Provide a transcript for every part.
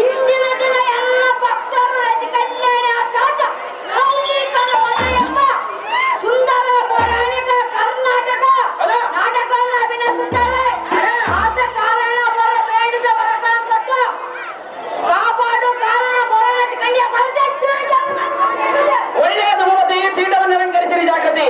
ಇಂದಿನ ದಿನ ಎಲ್ಲ ಭಕ್ತರು ರತಿ ಕಲ್ಯಾಣ ರಾಜ ಸೌನೀಕನ ಮದುವೆಯೆಂಬ ಸುಂದರ ಪೌರಾಣಿಕ ಕರ್ನಾಟಕ ನಾಟಕವನ್ನು ಅಭಿನಯಿಸುತ್ತಾರೆ. ಆದ ಕಾರಣ ಅವರ ಬೇಡಿದ ವರಗಳನ್ನು ಕೊಟ್ಟು ಕಾಪಾಡು ಕಾರಣ ಪೌರಾಣಿಕ ಕನ್ಯಾ ಸರ್ಜೇಶ್ವರಿ ಒಳ್ಳೆಯದು ಮಮತೆ. ಈ ಪೀಠವನ್ನು ಅಲಂಕರಿಸಿರಿ ಜಾಗೃತಿ.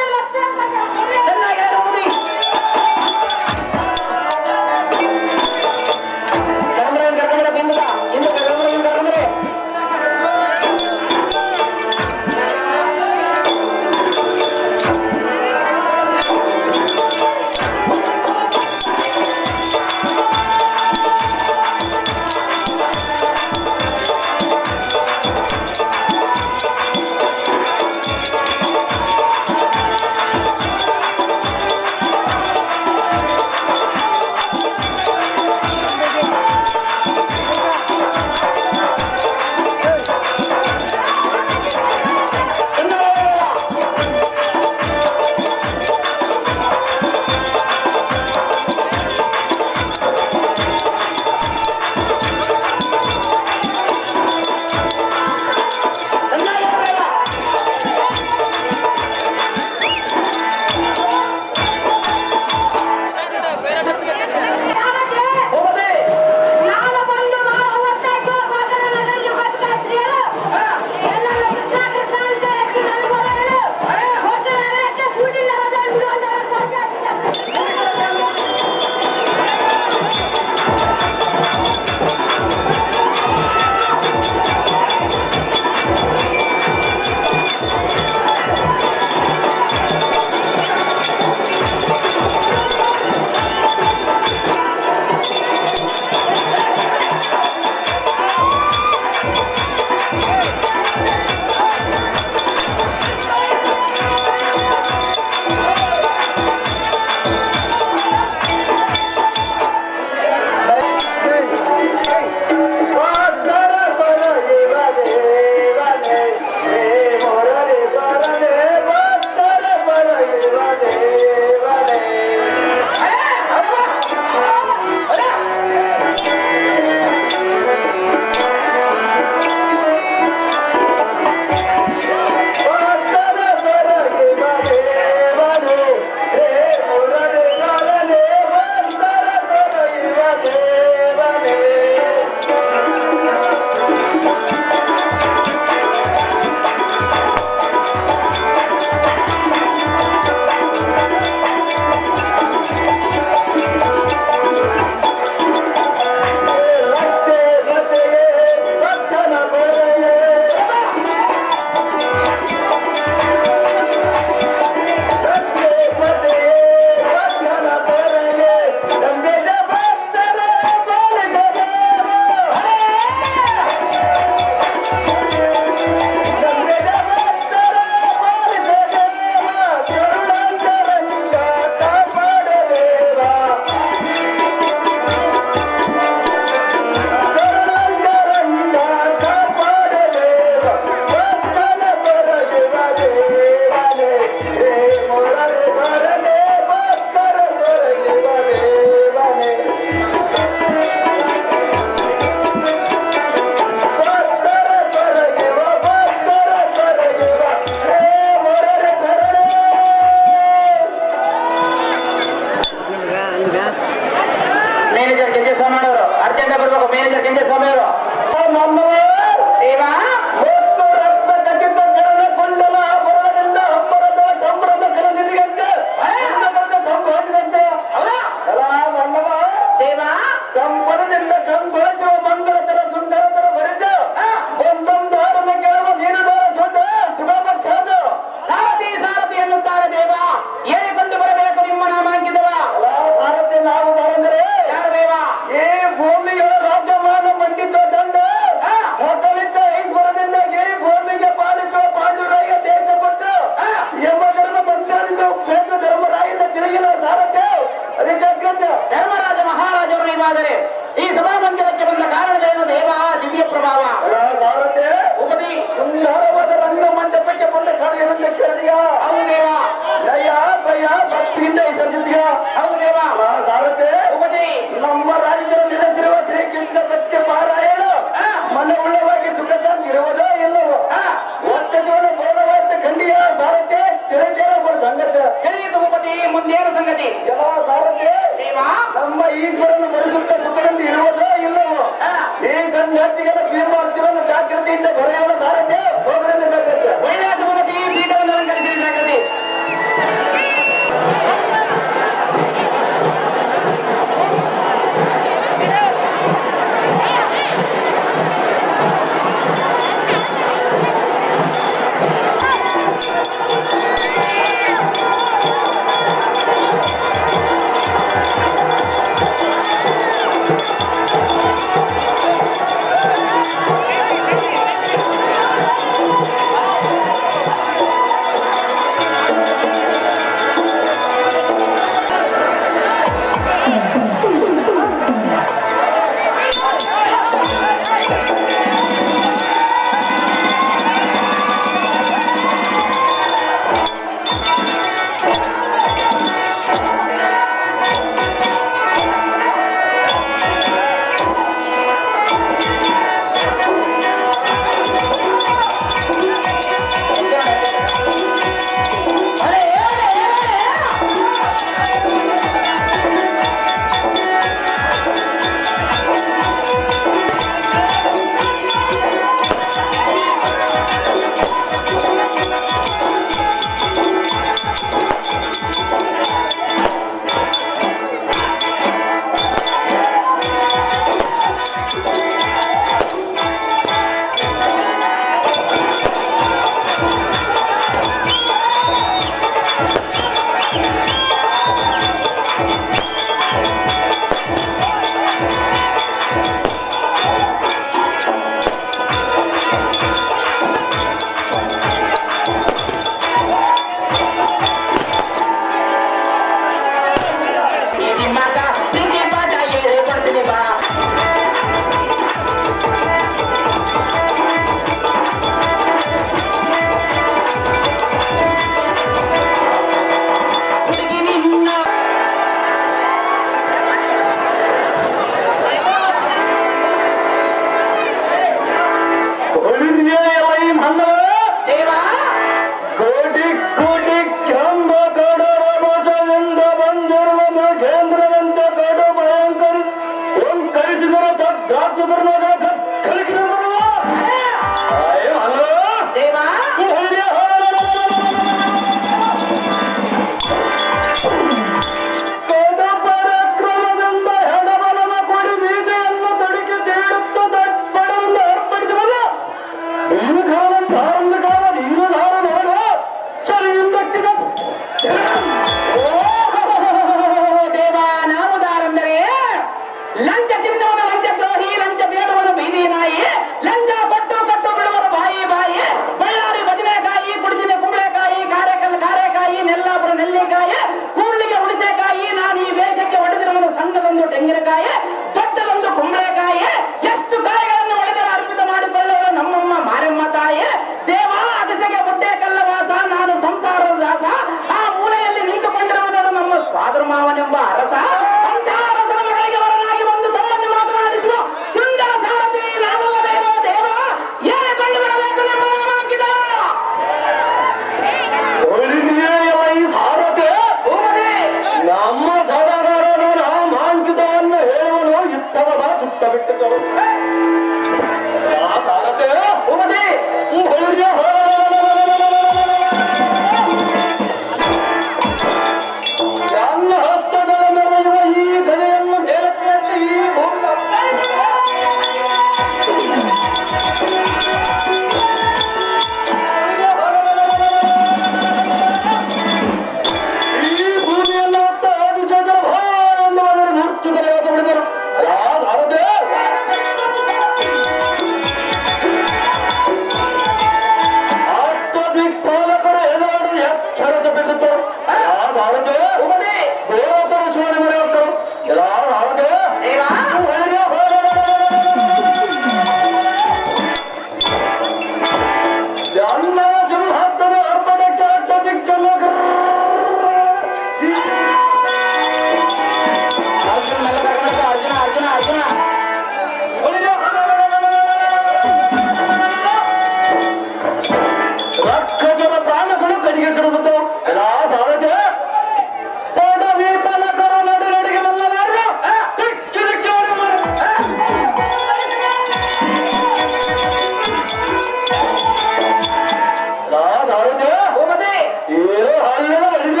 ಏನೋ ಹಳ್ಳಿನ ಬಳಿಗ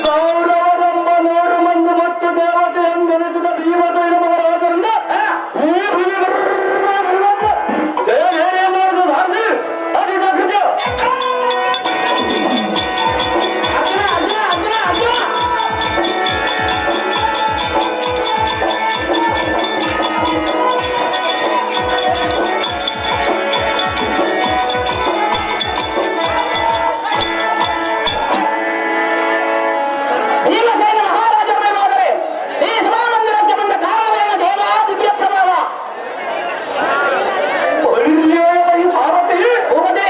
ಕೌರವರೆಂಬ 100 ಮಂದಿ ಮತ್ತು ದೇವತೆಯನ್ನೆನಿಸಿದ ಭೀಮಸೇನ ಮಹಾರಾಜರಿಂದ ಈ ದೇವೇನೇ ಮಾಡುವುದು ಧಾರ್ಮಿ ಅಧಿಕ ಕೃತ್ಯ. ಭೀಮಸೇನ ಮಹಾರಾಜರೇ ಈ ಸಭಾಮಂದಿರಕ್ಕೆ ಬಂದ ಕಾರಣವೇನು ದೇವ ದಿವ್ಯ ಪ್ರಭಾವ ಒಳ್ಳೆಯ ಈ ಸಾರಥಿ ಭೂಪತಿ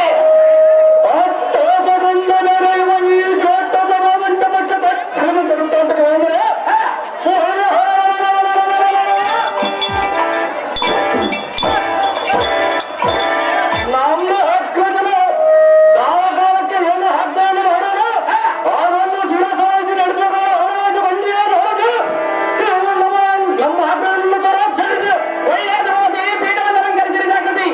ಅಟ್ಟಹಾಸದಿಂದ ನಡೆಯುವ ಈ ಶ್ರೇಷ್ಠತಮ ಮಂಟಪಕ್ಕೆ ತಕ್ಷಣ ತರುತ್ತಾಂತ ಹೋದರೆ ನಮ್ಮ ಹಕ್ಕನ್ನು ಕಾಲಕಾಲಕ್ಕೆ ಏನು ಹಾಕ್ತಾನೆ ಮಾಡೋಣ ಅದನ್ನು ಶಿರಸಾಯಿಸಿ ನಡೆಸಬೇಕು ಹೊರಗೆ ಬಂದಿಯನ್ನು ಹೊರಗೆ ನಮ್ಮ ಹಕ್ಕನ್ನು ತರ ಒಳ್ಳೆಯ ದ್ರೌಪದಿ ಪೀಠವನ್ನು ಅಲಂಕರಿಸಿದ ಜಾಗೃತಿ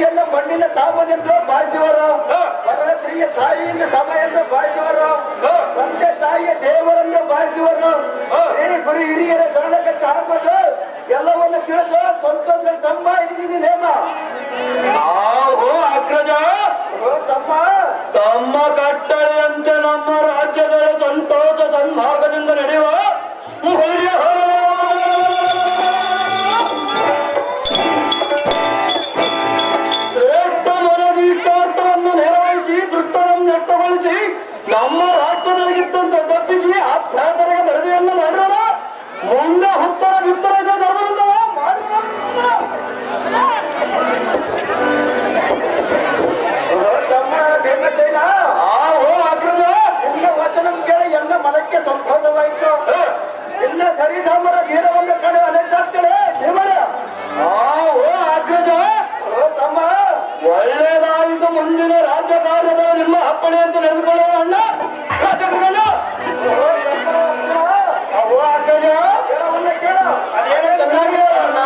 ಸ್ತ್ರೀಯನ್ನ ಮಣ್ಣಿನ ತಾಪದಿಂದ ಬಾಯಿಸುವರು, ಮರಣ ಸ್ತ್ರೀಯ ತಾಯಿಯಿಂದ ಸಮಯದಿಂದ ಬಾಯಿಸುವರು, ತಂದೆ ತಾಯಿಯ ದೇವರನ್ನು ಬಾಯಿಸುವರು, ಗುರು ಹಿರಿಯರ ಶರಣಕ್ಕೆ ಹಾಕೋದು ಎಲ್ಲವನ್ನು ತಿಳಿದು ಸಂತೋಷ ತಮ್ಮ ಇದೀನಿ ನೇಮ. ನಾವು ಅಗ್ರಜ ತಮ್ಮ ತಮ್ಮ ಕಟ್ಟಳೆಯಂತೆ ನಮ್ಮ ರಾಜ್ಯದ ಸಂತೋಷ ಸನ್ಮಾರ್ಗದಿಂದ ನಡೆಯುವ ಶ್ರೇಷ್ಠ ಮನವೀಕಾರ್ಥವನ್ನು ನೆರವೇರಿಸಿ ದೃಷ್ಟವನ್ನು ನೆಟ್ಟಗೊಳಿಸಿ ನಮ್ಮ ರಾಷ್ಟ್ರದಲ್ಲಿದ್ದಂತೆ ತಪ್ಪಿಸಿ ಅಭ್ಯಾಸರಿಗೆ ವರದಿಯನ್ನು ಮಾಡೋಣ. ಮುಂದೆ ಉತ್ತರ ವಿತ್ತರದ ಧರ್ಮದಿಂದ ತಮ್ಮ ಬೇಕೇನ ಅಗ್ರಜ ಎಲ್ಲ ವಚನ ಕೇಳಿ ಎಲ್ಲ ಮನಕ್ಕೆ ಸಂತೋಷವಾಯಿತು. ಎಲ್ಲ ಸರಿಧಾಮರ ವೀರವನ್ನು ಕಡೆ ಅಲೆದಾಗ್ತೇನೆ ದೇವರ. ಅಗ್ರಜ ತಮ್ಮ ಒಳ್ಳೆಯದಾಯಿತು. ಮುಂದಿನ ರಾಜ್ಯ ಕಾರ್ಯದ ನಿಮ್ಮ ಅಪ್ಪಣೆ ಅಂತ ನೆನೆದುಕೊಳ್ಳುವ ಅಣ್ಣ. ಅಗ್ರಜ ವೀರವನ್ನು ಕೇಳು. ಅದೇನೋ ಚೆನ್ನಾಗಿದೆ ಅಣ್ಣ.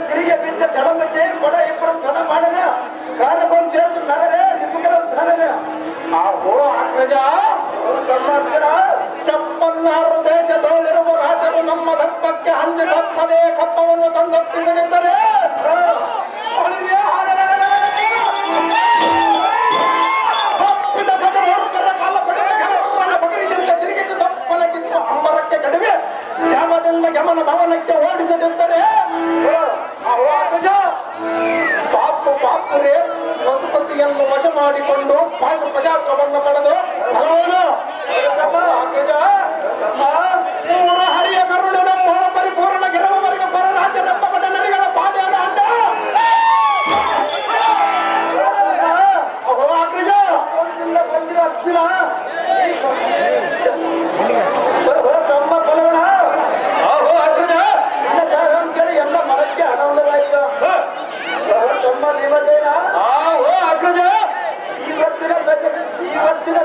ತಿರುಗಿ ಬಿದ್ದ ಜಲಮಧ್ಯೆ ಕೊಡ ಇಬ್ಬರು ಧನ ಮಾಡಿದ ಕಾರಣಗೊಂಡು ಸೇರಿದು ನರರೆ ನಿಮ್ಮಗಳ ಧನವೇ. ಅಗ್ರಜ ಚಪ್ಪನ್ನಾರು ದೇಶದಲ್ಲಿರುವ ರಾಜರು ನಮ್ಮ ದರ್ಪಕ್ಕೆ ಹಂಚಿ ತಪ್ಪದೇ ಕಪ್ಪವನ್ನು ತಂದೊಪ್ಪಿಸಲಿದ್ದರೆ ತಿರುಗಿಸಿ ತಪ್ಪನಕ್ಕಿಂತ ಅಂಬರಕ್ಕೆ ಕಡಿಮೆ ಜಾಮದಿಂದ ಗಮನ ಭವನಕ್ಕೆ ಓಡಿಸದಿದ್ದರೆ ಪಾಪುರೇ ಸಂಸ್ಕೃತಿಯನ್ನು ವಶ ಮಾಡಿಕೊಂಡು ಪ್ರಜಾತ್ರವನ್ನು ಪಡೆದು ಹಲವನು ಪೂರ್ಣ ಹರಿಯ ಕರುಣದ ಪರಿಪೂರ್ಣ ಗಿರವವರೆಗೆ ಪರ ರಾಜ್ಯರೆಂಬ ನಡಿಗಳ ಪಾಡ್ಯದ ಅಂಡ ಬಂದಿರೋ ಅರ್ಜುನ ತಮ್ಮ ಬಲವಣ ಕೇಳಿ ಎಲ್ಲ ಮನಕ್ಕೆ ಆನಂದವಾಯಿತು. ತಮ್ಮ ನಿಮ್ಮದೇನ ಅಗ್ರಜ ಇವತ್ತಿನ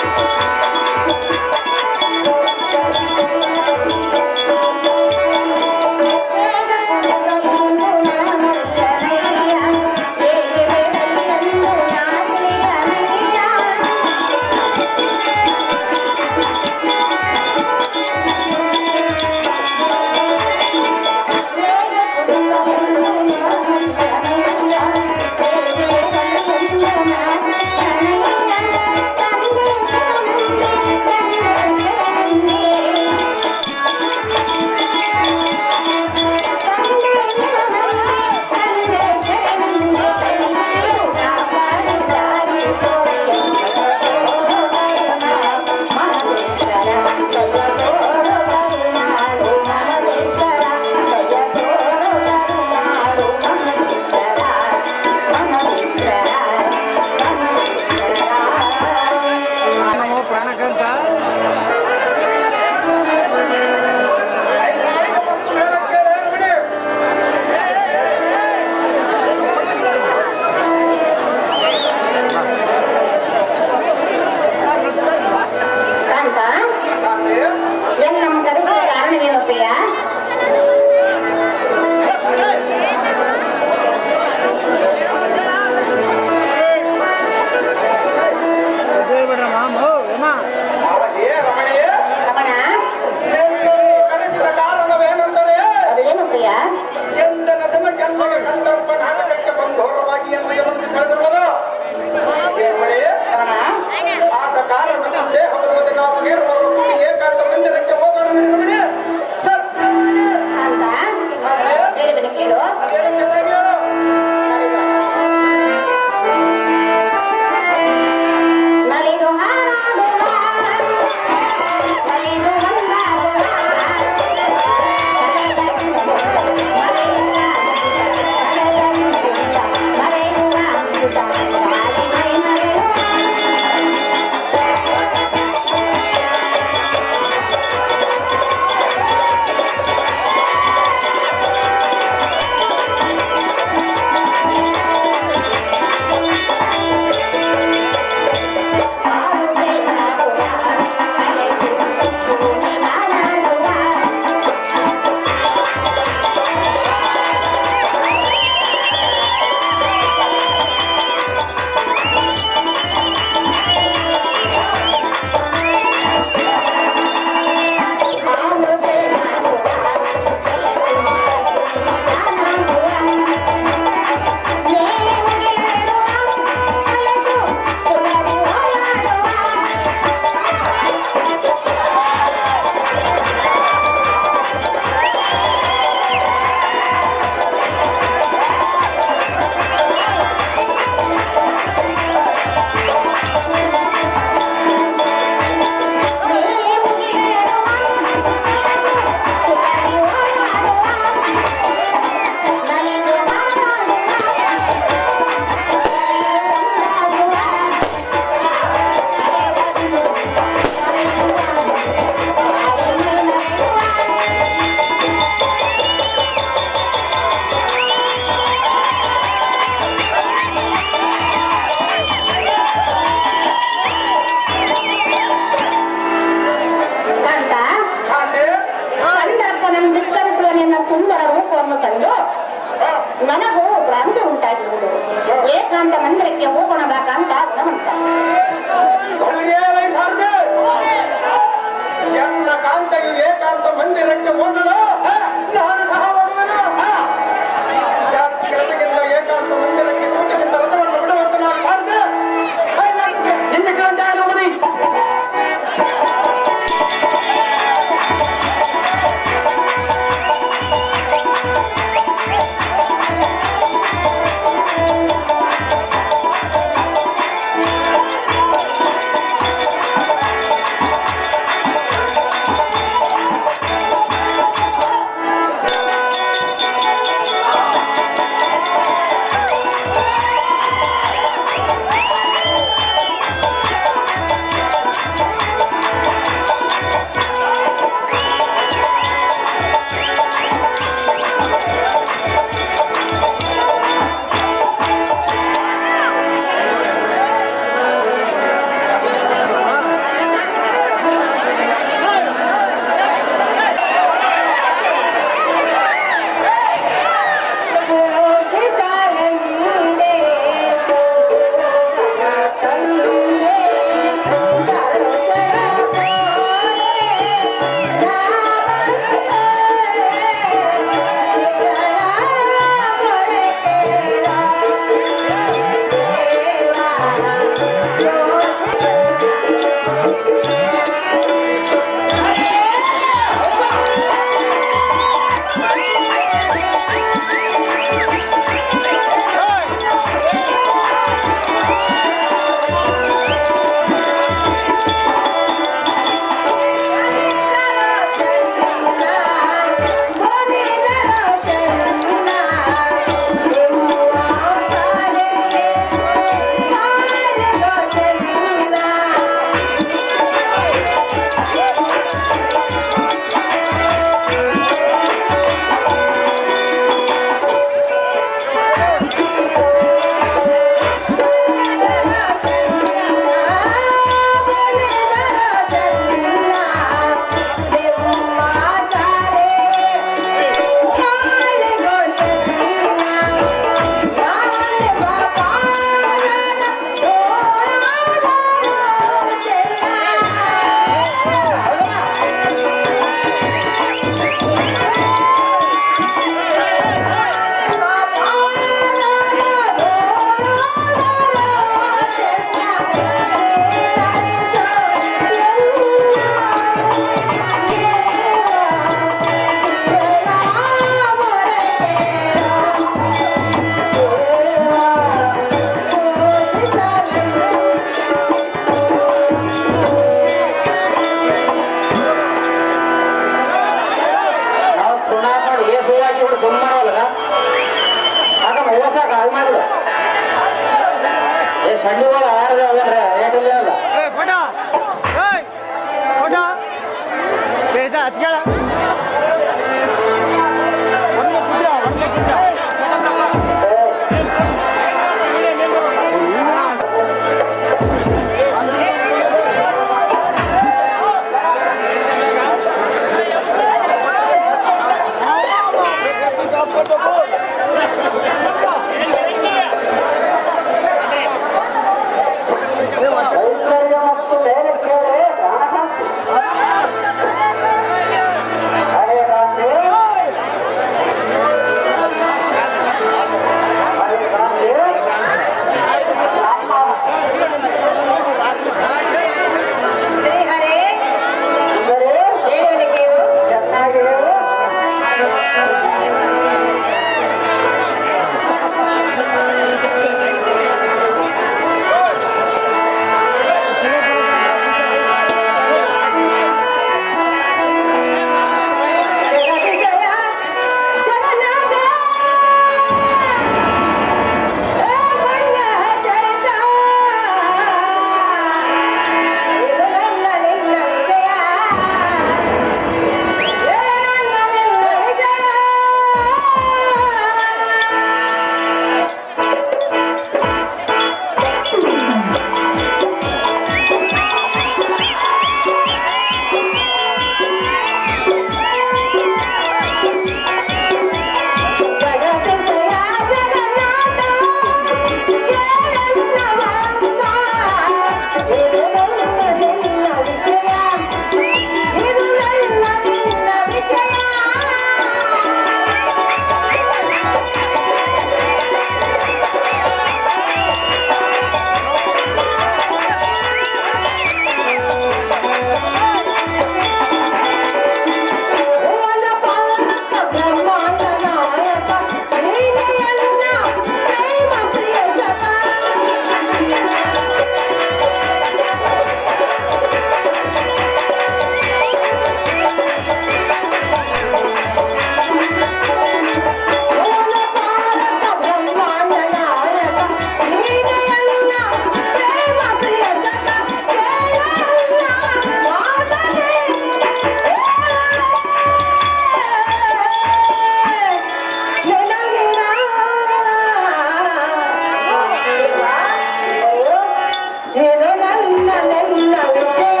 ವಿಷಯ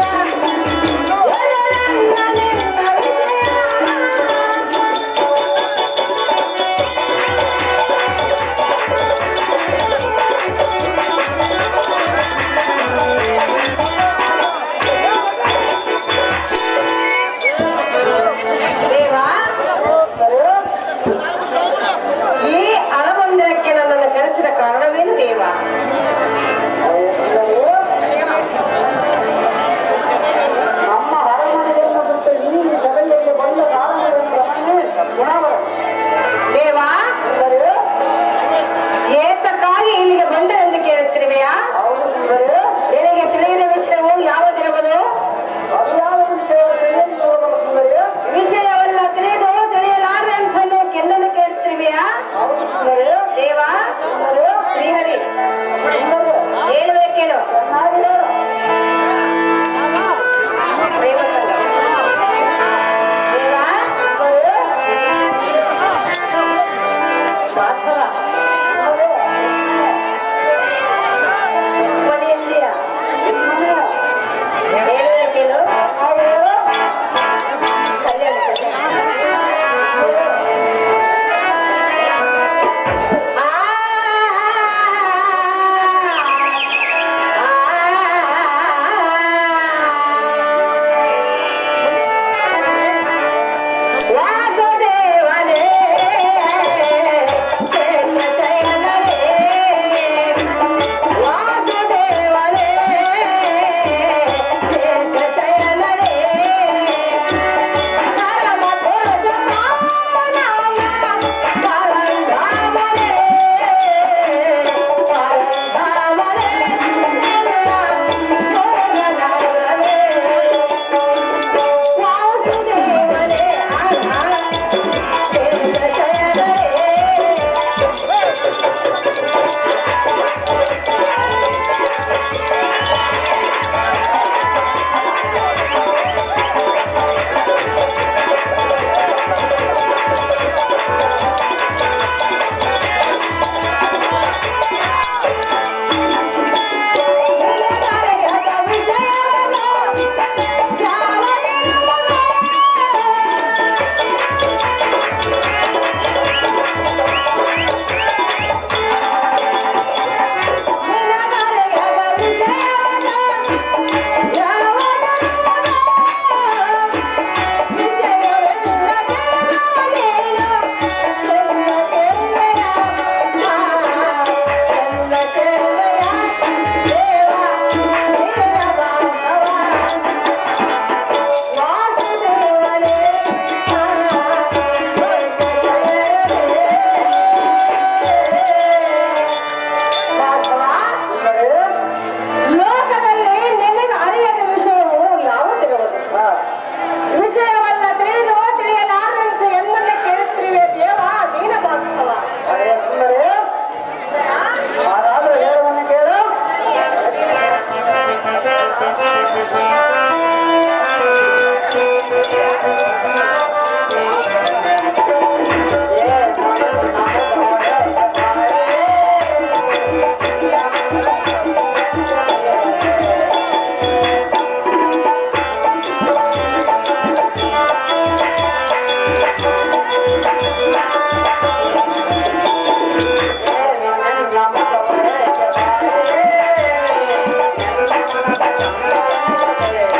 ವರರಂಗ ನಿನ್ನ ವಿಷಯ ದೇವ ಈ ಅಳಮಂದಿರಕ್ಕೆ ನನ್ನನ್ನು ಕರೆಸಿದ ಕಾರಣವೇನು ದೇವ? ನಮ್ಮ ಅರಮನೆಯನ್ನು ಬಿಟ್ಟು ಈ ಸಭೆಯಲ್ಲಿ ಬಂದ ಕಾರಣಗಳನ್ನು ಗುಣವರು ದೇವ ಏತಕ್ಕಾಗಿ ಇಲ್ಲಿಗೆ ಬಂದರೆಂದು ಕೇಳುತ್ತಿರುವೆಯಾ? ಅವರು ಸುಂದರಿ ನಿನಗೆ ತಿಳಿಯದ ವಿಷಯವು ಯಾವುದಿರಬಹುದು? ಅದು ಯಾವ ವಿಷಯ ತಿಳಿಯಲು ಸುಂದರಿ ವಿಷಯವನ್ನ ತಿಳಿದು ತಿಳಿಯಲಾರಂತ ಕೆನ್ನನ್ನು ಕೇಳುತ್ತಿರುವೆಯಾ? ಅವರು ಸುಂದರಿ ದೇವ ಸುಂದರಿ ಶ್ರೀಹರಿ ಸುಂದರಿ ಹೇಳುವ ಕೇಳು. ಚೆನ್ನಾಗಿ ಹೇಳು. ದೇವ ಸಂಗ. ದೇವ ಮಾಧವ ಮನೆಯಲ್ಲಿಯ ಹೇಳುವ ಕೇಳು. ಕಲ್ಯಾಣ ವಾಸುದೇವನೇ ಶೇಷಶಯನನೇ ವಾಸುದೇವನೇ ಶೇಷಶಯನನೇ ಪರಮ ಪುರುಷೋತ್ತಮನಾಮ ಪರಂಧಾಮನೇ ಪರಂಧಾಮನೇ ಭೋಗನಾಥನೇ ವಾಸುದೇವನೇ ಲೋಕದಲ್ಲಿ ನಿನಗೆ ಅರಿಯದ ವಿಷಯವು ಯಾವುದಿರುವುದು? ವಿಷಯವಲ್ಲ ತಿಳಿದು ತಿಳಿಯಲಾರಂತ ಎಂದನ್ನು ಕೇಳುತ್ತಿರುವೆ ದೇವ ದೀನ ಭಾಸ್ತವ. ಅರೆ ಸುಂದರಿ ಹಾಗಾದ್ರೆ ಹೇಳುವನ್ನು ಕೇಳು. ಿ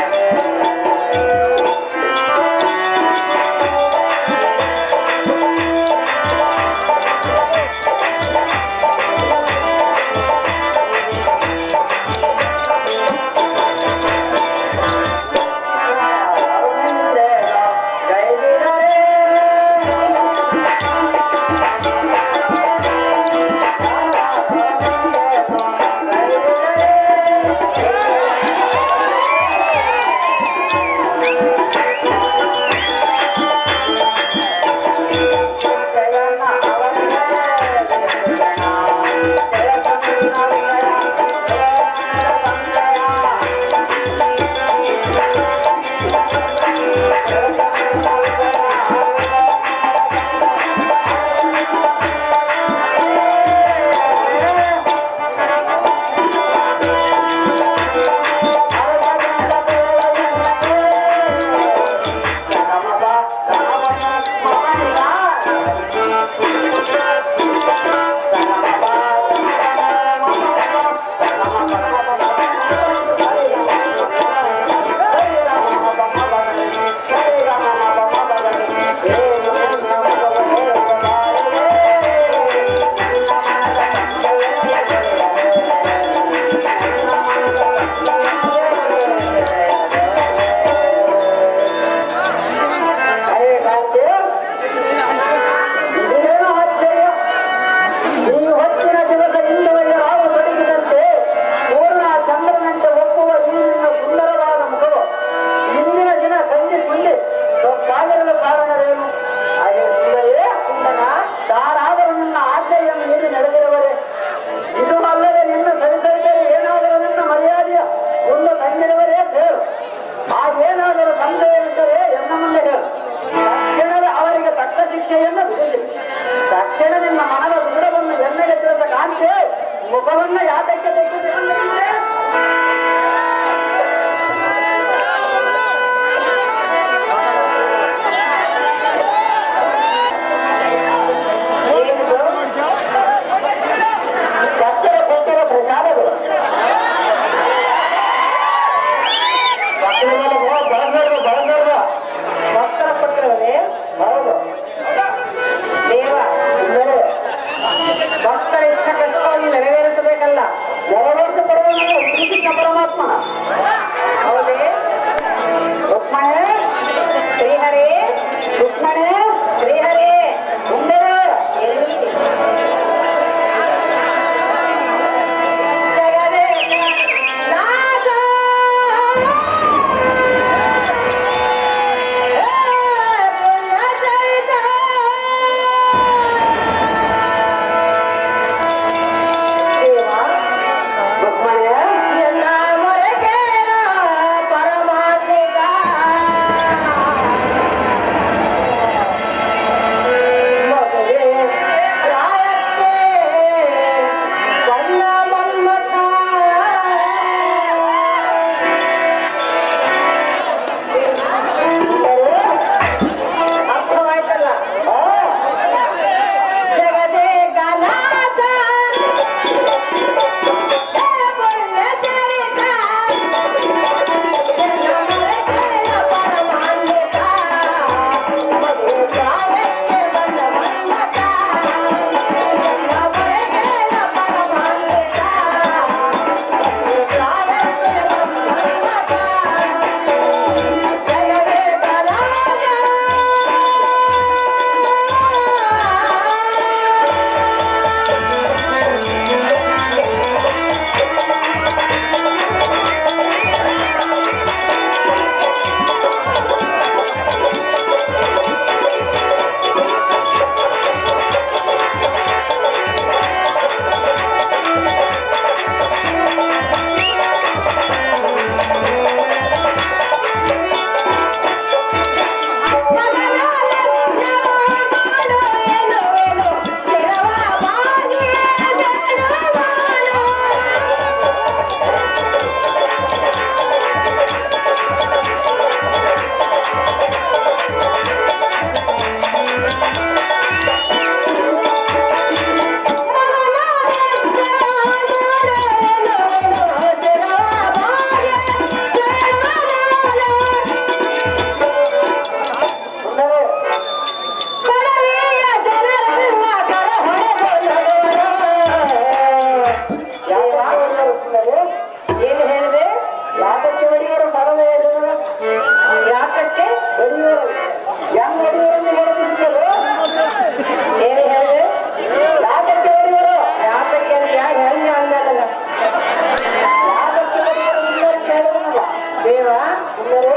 ದೇವ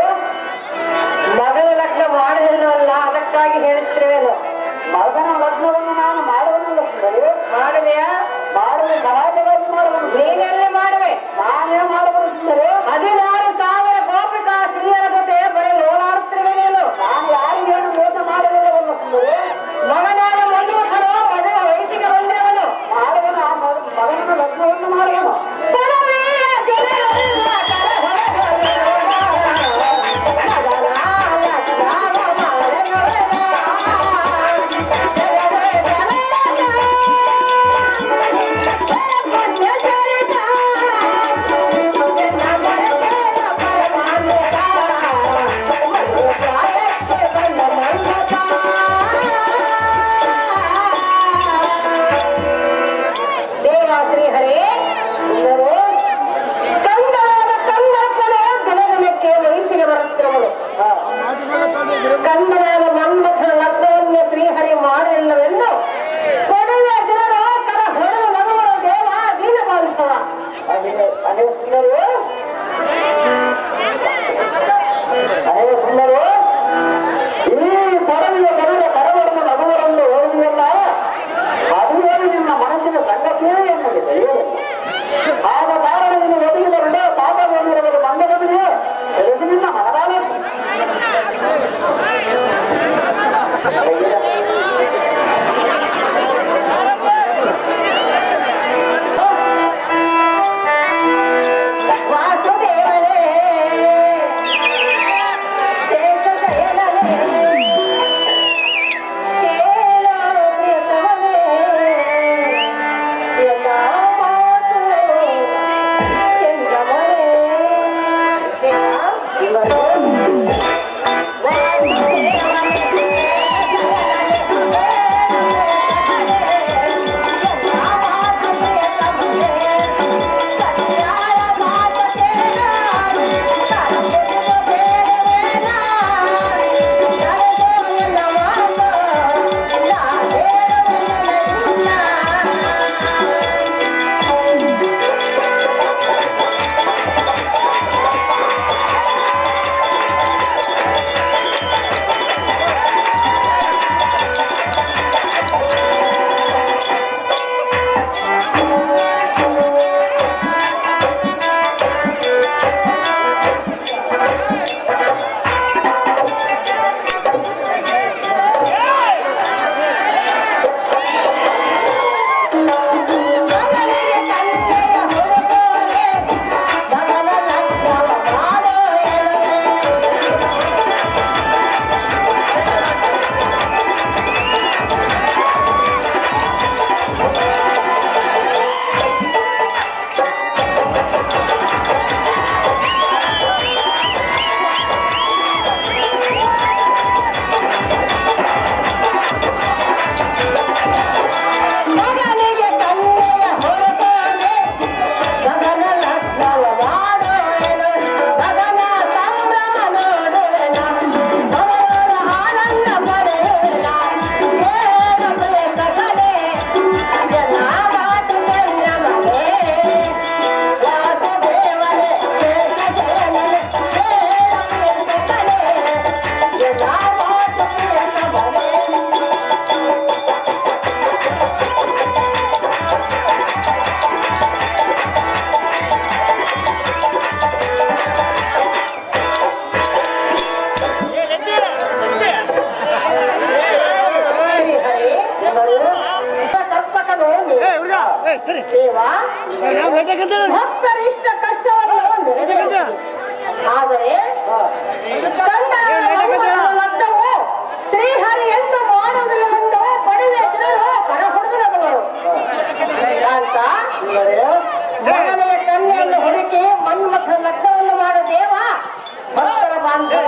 ಮಗನ ಲಗ್ನ ಮಾಡಲಿಲ್ಲವಲ್ಲ, ಅದಕ್ಕಾಗಿ ಹೇಳುತ್ತಿರುವೆನು. ಮಗನ ಲಗ್ನವನ್ನು ನಾನು ಮಾಡುವುದಿಲ್ಲ ಸುಂದರಿ. ಮಾಡುವೆಯಾ? ಮಾಡುವೆ, ಸಹಜವಾಗಿ ಮಾಡುವುದು. ನೀನೆಲ್ಲಿ ಮಾಡುವೆ? ನಾನೇ ಮಾಡುವುದು ಸುಂದರಿ. 16,000 ಗೋಪಿಕಾ ಸ್ತ್ರೀಯರ ಜೊತೆ ಬರೀ ನೋಡಾಡುತ್ತಿರುವೆ ನೀನು. ನಾನು ಯಾರಿಗೇನು ಮೋಸ ಮಾಡುವುದಿಲ್ಲವಲ್ಲ ಸುಂದರಿ. ಮಗನಾದ ಮನ್ಮಥನು ಮದುವೆ ವಯಸ್ಸಿಗೆ ಬಂದಿರುವನು. ಮಾಡುವನು, ಆ ಮಗನ ಲಗ್ನವನ್ನು ಮಾಡುವನು. ಪುರವೆಯ ಜನರೆಲ್ಲ ದೇವಾಶ್ರೀ ಹರೇ ಕಂದನಾದ ಕಂದರ್ಪನು ದಿನದಿನಕ್ಕೆ ವಯಸ್ಸಿಗೆ ಬರುತ್ತಿರುವನು. ಕಂದನಾದ ಮನ್ಮಥನ ಲಗ್ನವನ್ನು ಶ್ರೀಹರಿ ಮಾಡಲಿಲ್ಲವೆಂದು ಕೊಡುವೆ ಜನರು ಕರ ಹೊಡೆದು ನಗುವರು. ದೇವ ದೀನ ಬಾಂಧವ. ಅದೇ ಸುಂದರಿ, ಅದೇ ಸುಂದರಿ, ಈ ಪರವಿಯ ಜನರ ಕರವನ್ನು ನಗುವರನ್ನು ಹೋಗುವಲ್ಲ, ಅದುವೇ ನಿನ್ನ ಮನಸ್ಸಿನ ಸಂಗತಿಯೇ ಎನ್ನುವುದು ತಿಳಿಯುವುದಿಲ್ಲ. ಆದ ಕಾರಣದಿಂದ ಒದಗಿದರುಡ ಪಾಪವೇನಿರುವುದು ಮಂದಗವಿದೆ ತಿಳಿದು ನಿನ್ನ ಮನದಾನ ವಾಸುದೇವನೇ ಶೇಷಶಯನನೇ ಕೇಳೋ ಪ್ರಿಯತಮನೇ ಎಲ್ಲ ಮಾತು ಚಂದ್ರಮಣೆ ದೇವ ಭಕ್ತರಿಷ್ಟ ಕಷ್ಟವನ್ನು ನೆರವೇರಿಸಿದೆ. ಆದರೆ ಲಗ್ನವು ಶ್ರೀಹರಿ ಎಂದು ಮಾಡುವುದಿಲ್ಲವೆಂದು ಪಡೆಯುವ ಜನರು ಕರ ಹೊಡೆದು ನಗುವರು ಅಂತ ಮಗನಿಗೆ ಕನ್ಯೆಯನ್ನು ಹುಡುಕಿ ಮನ್ಮಥನ ಲಗ್ನವನ್ನು ಮಾಡ ದೇವ ಭಕ್ತರ ಬಾಂಧವ.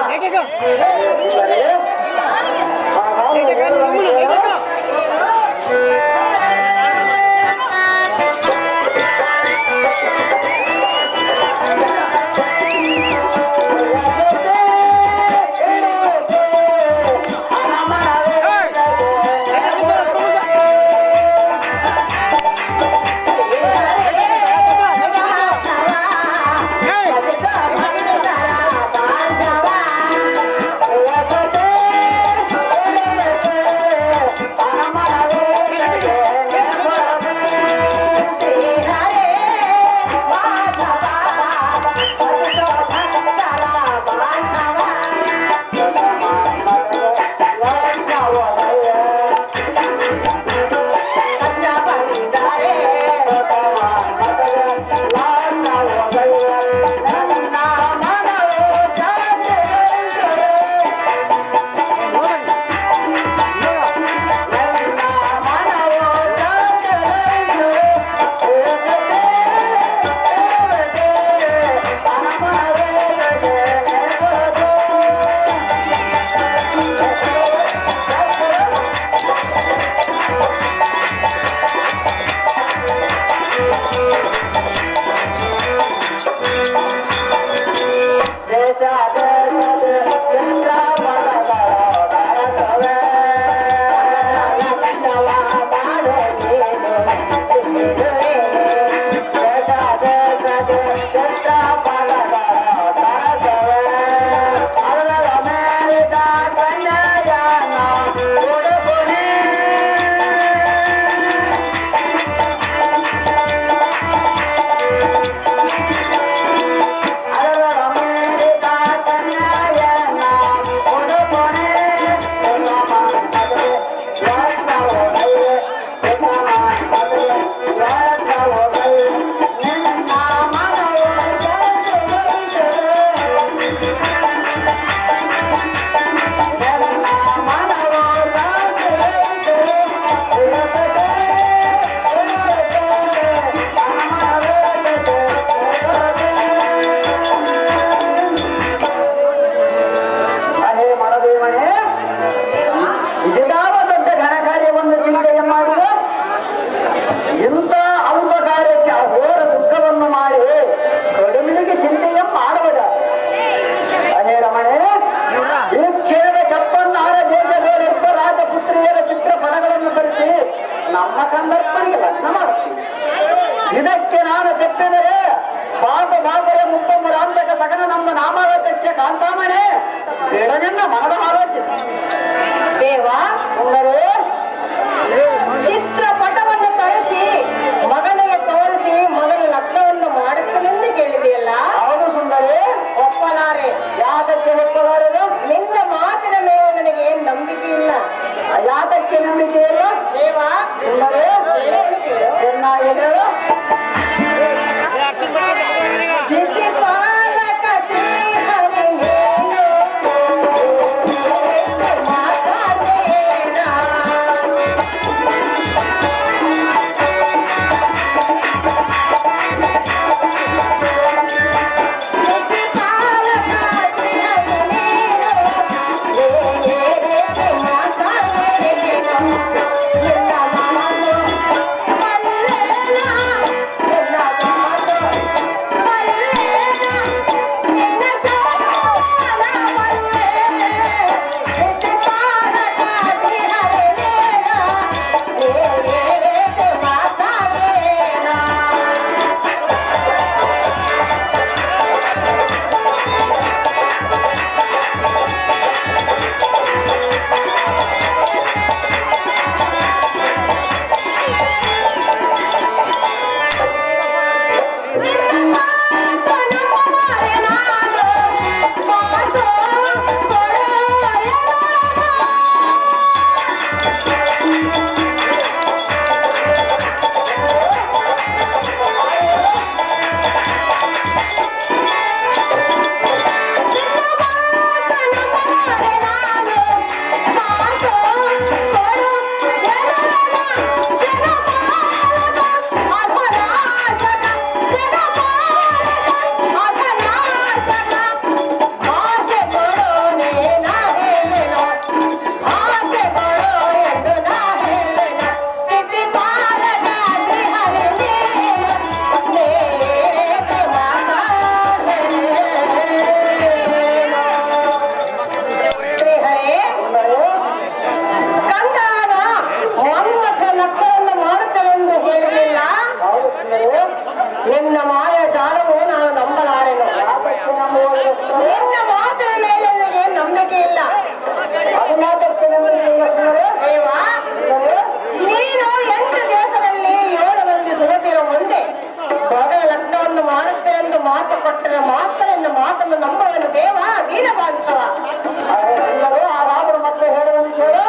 ಇದಕ್ಕೆ ನಾನು ತೆಪ್ಪಿದರೆ ಬಾಬರೆ ಮುಪ್ಪಮ್ಮರಾಂತಕ ಸಗನ ನಮ್ಮ ನಾಮಾಗತಕ್ಕೆ ಕಾಂತಾಮಣೆ ಬೇಡನೆನ್ನ ಮನದ ಆಲೋಚನೆ ದೇವ ಅಂದರೆ ಚಿತ್ರಪಟವನ್ನು ತರಿಸಿ ಮಗನಿಗೆ ತೋರಿಸಿ ಮಗನ ಲಗ್ನವನ್ನು ಮಾಡುತ್ತೇನೆಂದು ಕೇಳಿದೆಯಲ್ಲ. ಹೌದು ಸುಂದರಿ, ಒಪ್ಪಲಾರೆ. ಯಾತಕ್ಕೆ ಒಪ್ಪಲಾರದು? ನಿನ್ನ ಮಾತಿನ ಮೇಲೆ ನನಗೆ ಏನ್ ನಂಬಿಕೆ ಇಲ್ಲ. ಯಾತಕ್ಕೆ ನಂಬಿಕೆ ಇಲ್ಲ? ದೇವ ಸುಂದರಿ ಚೆನ್ನಾಗಿದೆ. ನಿನ್ನ ಮಾಯ ಜಾಲವು ನಾನು ನಂಬಲಾರೆನು. ನಿನ್ನ ಮಾತಿನ ಮೇಲೆ ನನಗೆ ನಂಬಿಕೆ ಇಲ್ಲ. ದೇವ, ನೀನು 8 ದೇಶದಲ್ಲಿ 7 ಮಂದಿ ಸುಗತಿರೋ ಮುಂದೆ ಮಗಳ ಲಗ್ನವನ್ನು ಮಾಡುತ್ತೇನೆಂದು ಮಾತು ಕೊಟ್ಟರೆ ಮಾತ್ರ ನಿನ್ನ ಮಾತನ್ನು ನಂಬುವನು ದೇವ ದೀನ ಬಾಂಧವ. ಹಾಗಾದ್ರೂ ಮತ್ತೆ ಹೇಳುವಂತ ಹೇಳು.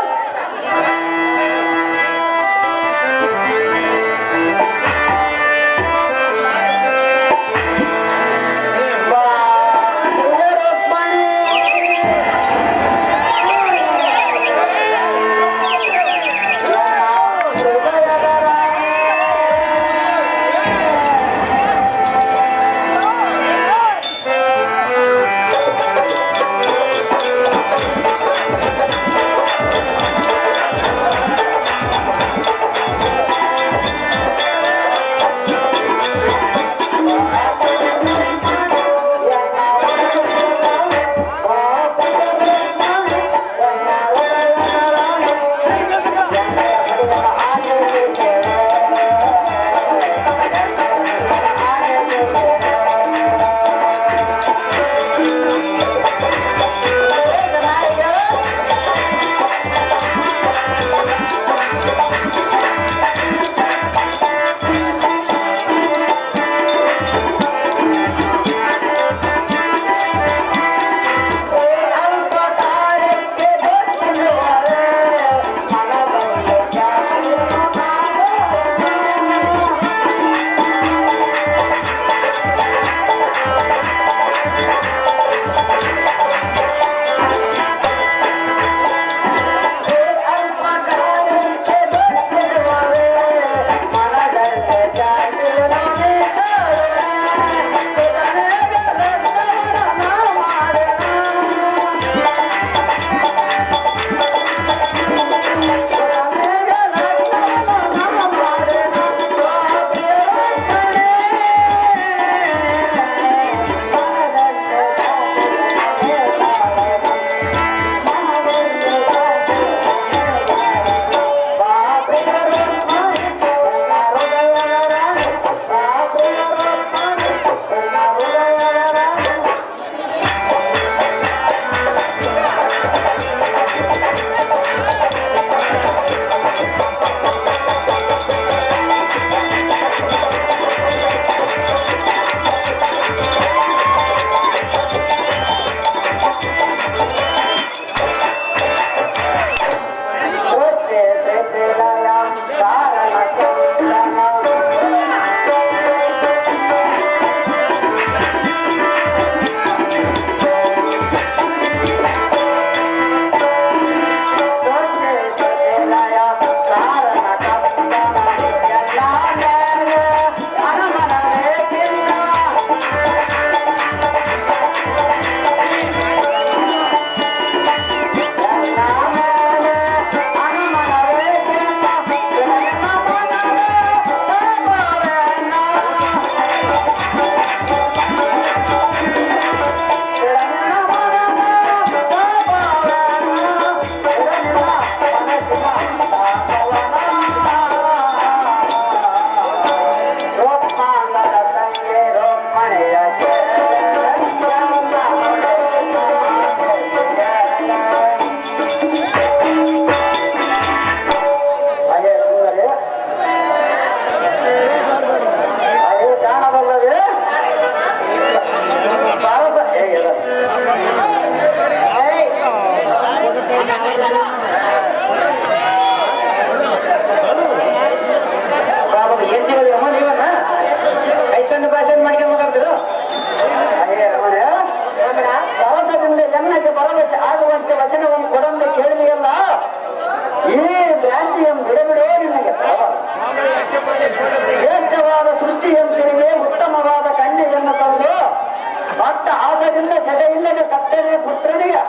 ದೊಡ್ಡ ಆಸದಿಂದ ಸೆಲೆಯಿಲ್ಲದೆ ಕತ್ತಲೆ ಪುತ್ರನಿಗೆ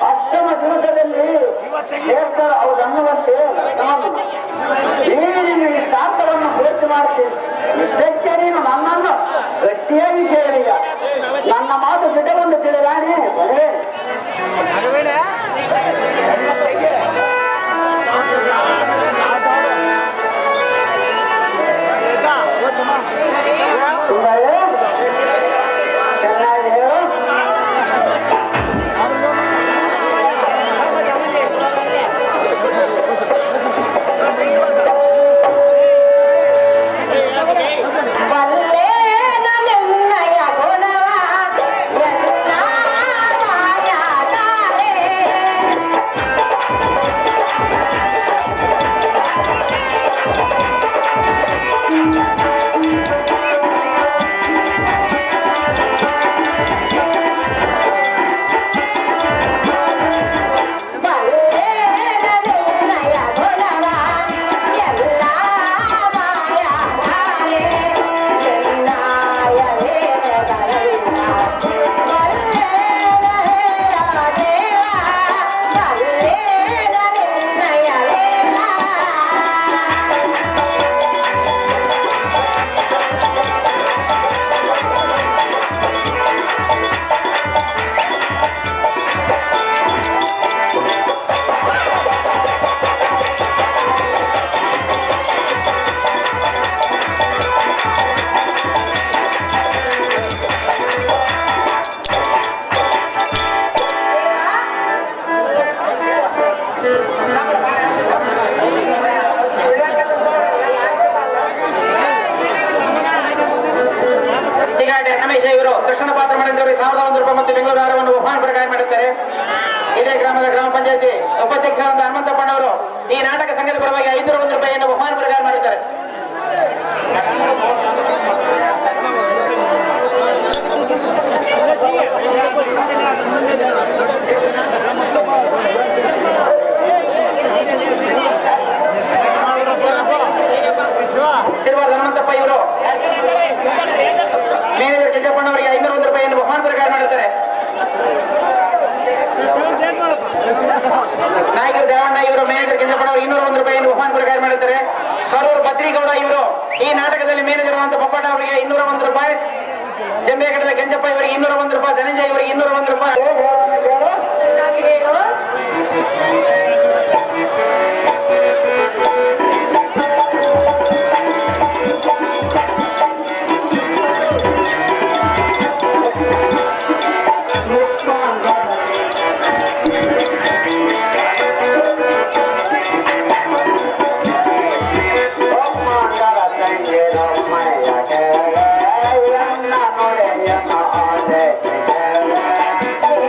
ಅಷ್ಟಮ ದಿವಸದಲ್ಲಿ ಹೇಳ್ತಾರೆ ಅವ್ರು ಅನ್ನುವಂತೆ ನೀನು ಈ ಶಾಂತವನ್ನು ಪೂರ್ತಿ ಮಾಡ್ತೀನಿ. ಇಷ್ಟಕ್ಕೆ ನೀನು ನನ್ನನ್ನು ಗಟ್ಟಿಯಾಗಿ ಕೇಳಿದ. ನನ್ನ ಮಾತು ದಿಟವನ್ನು ತಿಳಿದಾನೆ ಬರೇ ಚೆನ್ನಾಗಿ ಹೇಳು. ಇವರು ಕೃಷ್ಣನ ಪಾತ್ರ ಮಾಡಿದವರು 1001 ರೂಪಾಯಿ ಮತ್ತು ಬೆಂಗಳೂರು ಹಾರವನ್ನು ಬಹುಮಾನ ಪ್ರಕಾರ ಮಾಡುತ್ತಾರೆ. ಇದೇ ಗ್ರಾಮದ ಗ್ರಾಮ ಪಂಚಾಯತಿ ಉಪಾಧ್ಯಕ್ಷರಾದ ಹನುಮಂತಪ್ಪನವರು ಈ ನಾಟಕ ಸಂಘದ ಪರವಾಗಿ 501 ರೂಪಾಯಿಯನ್ನು ಬಹುಮಾನ ಪ್ರಕಾರ ಮಾಡುತ್ತಾರೆ. ತಿರುವಾದ ಹನುಮಂತಪ್ಪ ಇವರು ಮೇನೇಜರ್ ಕೆಂಚಪ್ಪನವರಿಗೆ 501 ರೂಪಾಯಿಯನ್ನು ಬಹುಮಾನ ಪ್ರಕಾರ ಮಾಡುತ್ತಾರೆ. ನಾಯಕರು ದೇವಣ್ಣ ಇವರು ಮೇನೇಜರ್ ಕೆಂಚಪ್ಪನವರು 201 ರೂಪಾಯಿಯನ್ನು ಬಹುಮಾನ ಪ್ರಕಾರ ಮಾಡುತ್ತಾರೆ. ಕರೂರು ಬದ್ರಿಗೌಡ ಇವರು ಈ ನಾಟಕದಲ್ಲಿ ಮೇನೇಜರ್ ಆದಂತ ಪಪ್ಪಣ್ಣ ಅವರಿಗೆ 201 ರೂಪಾಯಿ, ಜಂಬೇಗಡದ ಕೆಂಚಪ್ಪ ಇವರಿಗೆ 201 ರೂಪಾಯಿ, ಧನಂಜಯ ಇವರಿಗೆ 201 ರೂಪಾಯಿ.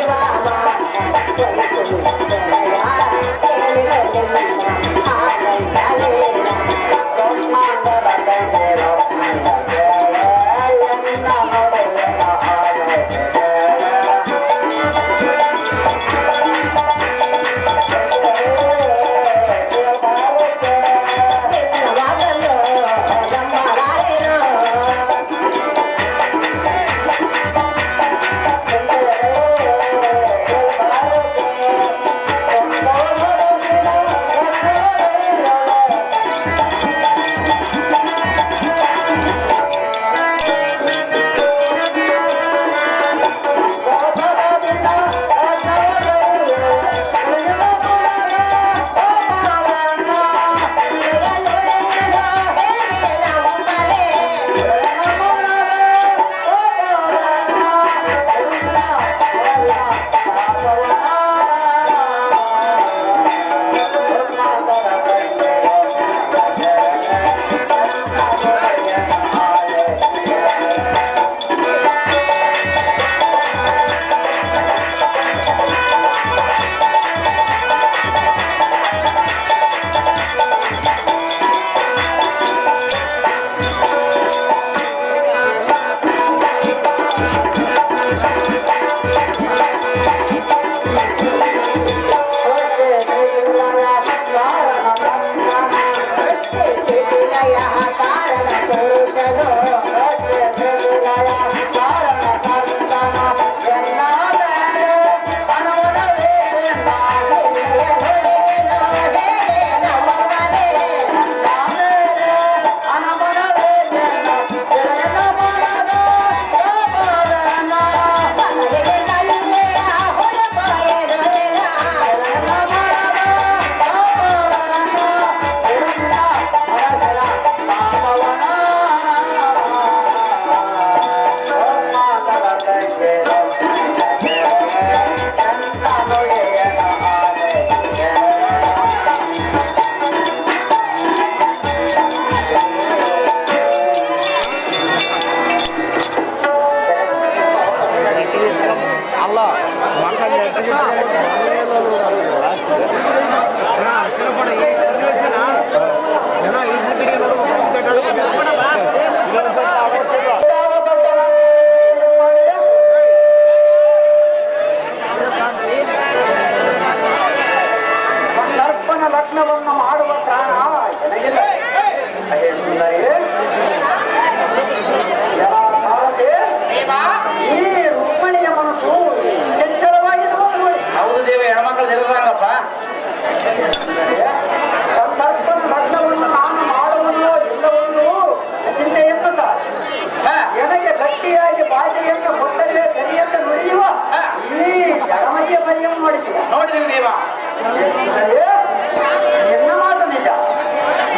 Yeah. ನರ್ಪಣ ಲಗ್ನವನ್ನು ಮಾಡುವ ಕಾರಣ ನನಗಿಲ್ಲ. ಅದೇ ಸುಂದರಿ, ಈ ರುಕ್ಮಿಣಿಯ ಮನಸ್ಸು ಚಂಚಲವಾಗಿರುವುದು ನೋಡಿ. ಹೌದು ದೇವ, ಹೆಣ್ಮಕ್ಳು ಇರದಾರಪ್ಪ. ನರ್ಪಣ ಲಗ್ನವನ್ನು ನಾನು ಮಾಡುವುದೋ ಇಲ್ಲವನ್ನೂ ಚಿಂತೆ ಎನ್ನುತ್ತ ನನಗೆ ಗಟ್ಟಿಯಾಗಿ ಬಾಯಿಯನ್ನು ಕೊಟ್ಟರೆ ಸರಿಯಂತ ನುಡಿಯುವ ಈ ಜಗಮಯ್ಯ ಪರಿಯನ್ನು ನೋಡಿದ್ದೀಯ. ನೋಡಿದ್ದೀನಿ ದೇವ. ಎನ್ನ ಮಾತು ನಿಜ.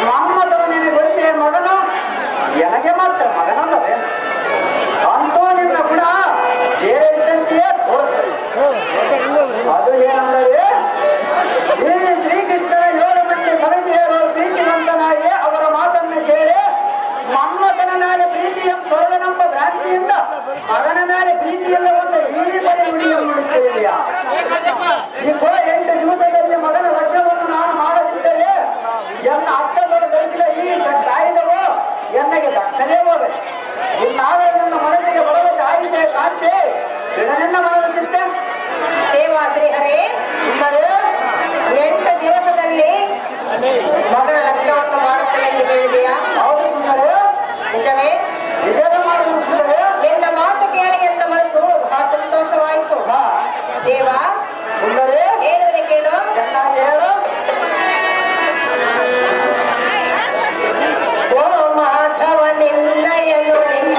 ಮನ್ಮಥನು ನಿನಗೆ ಗೊತ್ತೇ ಮಗನು, ನನಗೆ ಮಾತ್ರ ಮಗನಲ್ಲವೇ? ಅಂತೂ ನಿನ್ನ ಗುಣ ಬೇರೆ ಇದ್ದಂತೆಯೇ ತೋರುತ್ತದೆ. ಅದು ಏನೆಂದರೆ, ಈ ಶ್ರೀಕೃಷ್ಣನ 7 ಮಂದಿ ಸಮಿತಿಯರು ಪ್ರೀತಿವಂತನಾಗಿ ಅವರ ಮಾತನ್ನು ಕೇಳಿ ಮನ್ಮಥನ ಮೇಲೆ ಪ್ರೀತಿಯನ್ನು ತೊರೆದನೆಂಬ ಭ್ರಾಂತಿಯಿಂದ ಮಗನ ಮೇಲೆ ಪ್ರೀತಿಯಲ್ಲ ಒಂದು ಈ ಬರಿ ನುಡಿಯನ್ನು ನುಡಿಯುತ್ತೇವೆಯಾ? ಈಗ 8 ದಿವಸದಲ್ಲಿ ಮಗನ ಲಗ್ನವನ್ನು ನಾನು ಮಾಡದಿದ್ದರೆ ಎನ್ನ ಅರ್ಥಗಳು ಗಳಿಸಿದ ಈ ಕಾಯ್ದವು ಎನ್ನಗೆ ದಕ್ಕನೇ ಹೋಗಬೇಕು. ಇನ್ನಾಗಲೇ ನನ್ನ ಮನಸ್ಸಿಗೆ ಭರವಸೆ ಆಗಿದೆ ಕಾಂತಿ, ನಿನ್ನ ಮನದ ಚಿಂತೆ ದೇವಾ ಶ್ರೀಹರೇ, ಸುಮ್ಮನೆ 8 ದಿವಸದಲ್ಲಿ ಮಗನ ಲಗ್ನವನ್ನು ಮಾಡುತ್ತೇನೆ ಎಂದು ಹೇಳಿದೆಯಾ? ಹೌದು ಸುಮ್ಮನೆ, ನಿಜವೇ? ನಿಜದ ಮಾಡುವುದು ಸುಮ್ಮನೆ. ನಿನ್ನ ಮಾತು ಕೇಳಿ ಎನ್ನ ಮನಸ್ಸು ಬಹಳ ಸಂತೋಷವಾಯಿತು. ದೇವಾ, ಸುಮ್ಮನೆ ಹೇಳುವುದೇ ಕೇಳು. ಚೆನ್ನಾಗಿ ಹೇಳು. ಓ ಮಾಧವ ನಿನ್ನಯನು ನಿನ್ನ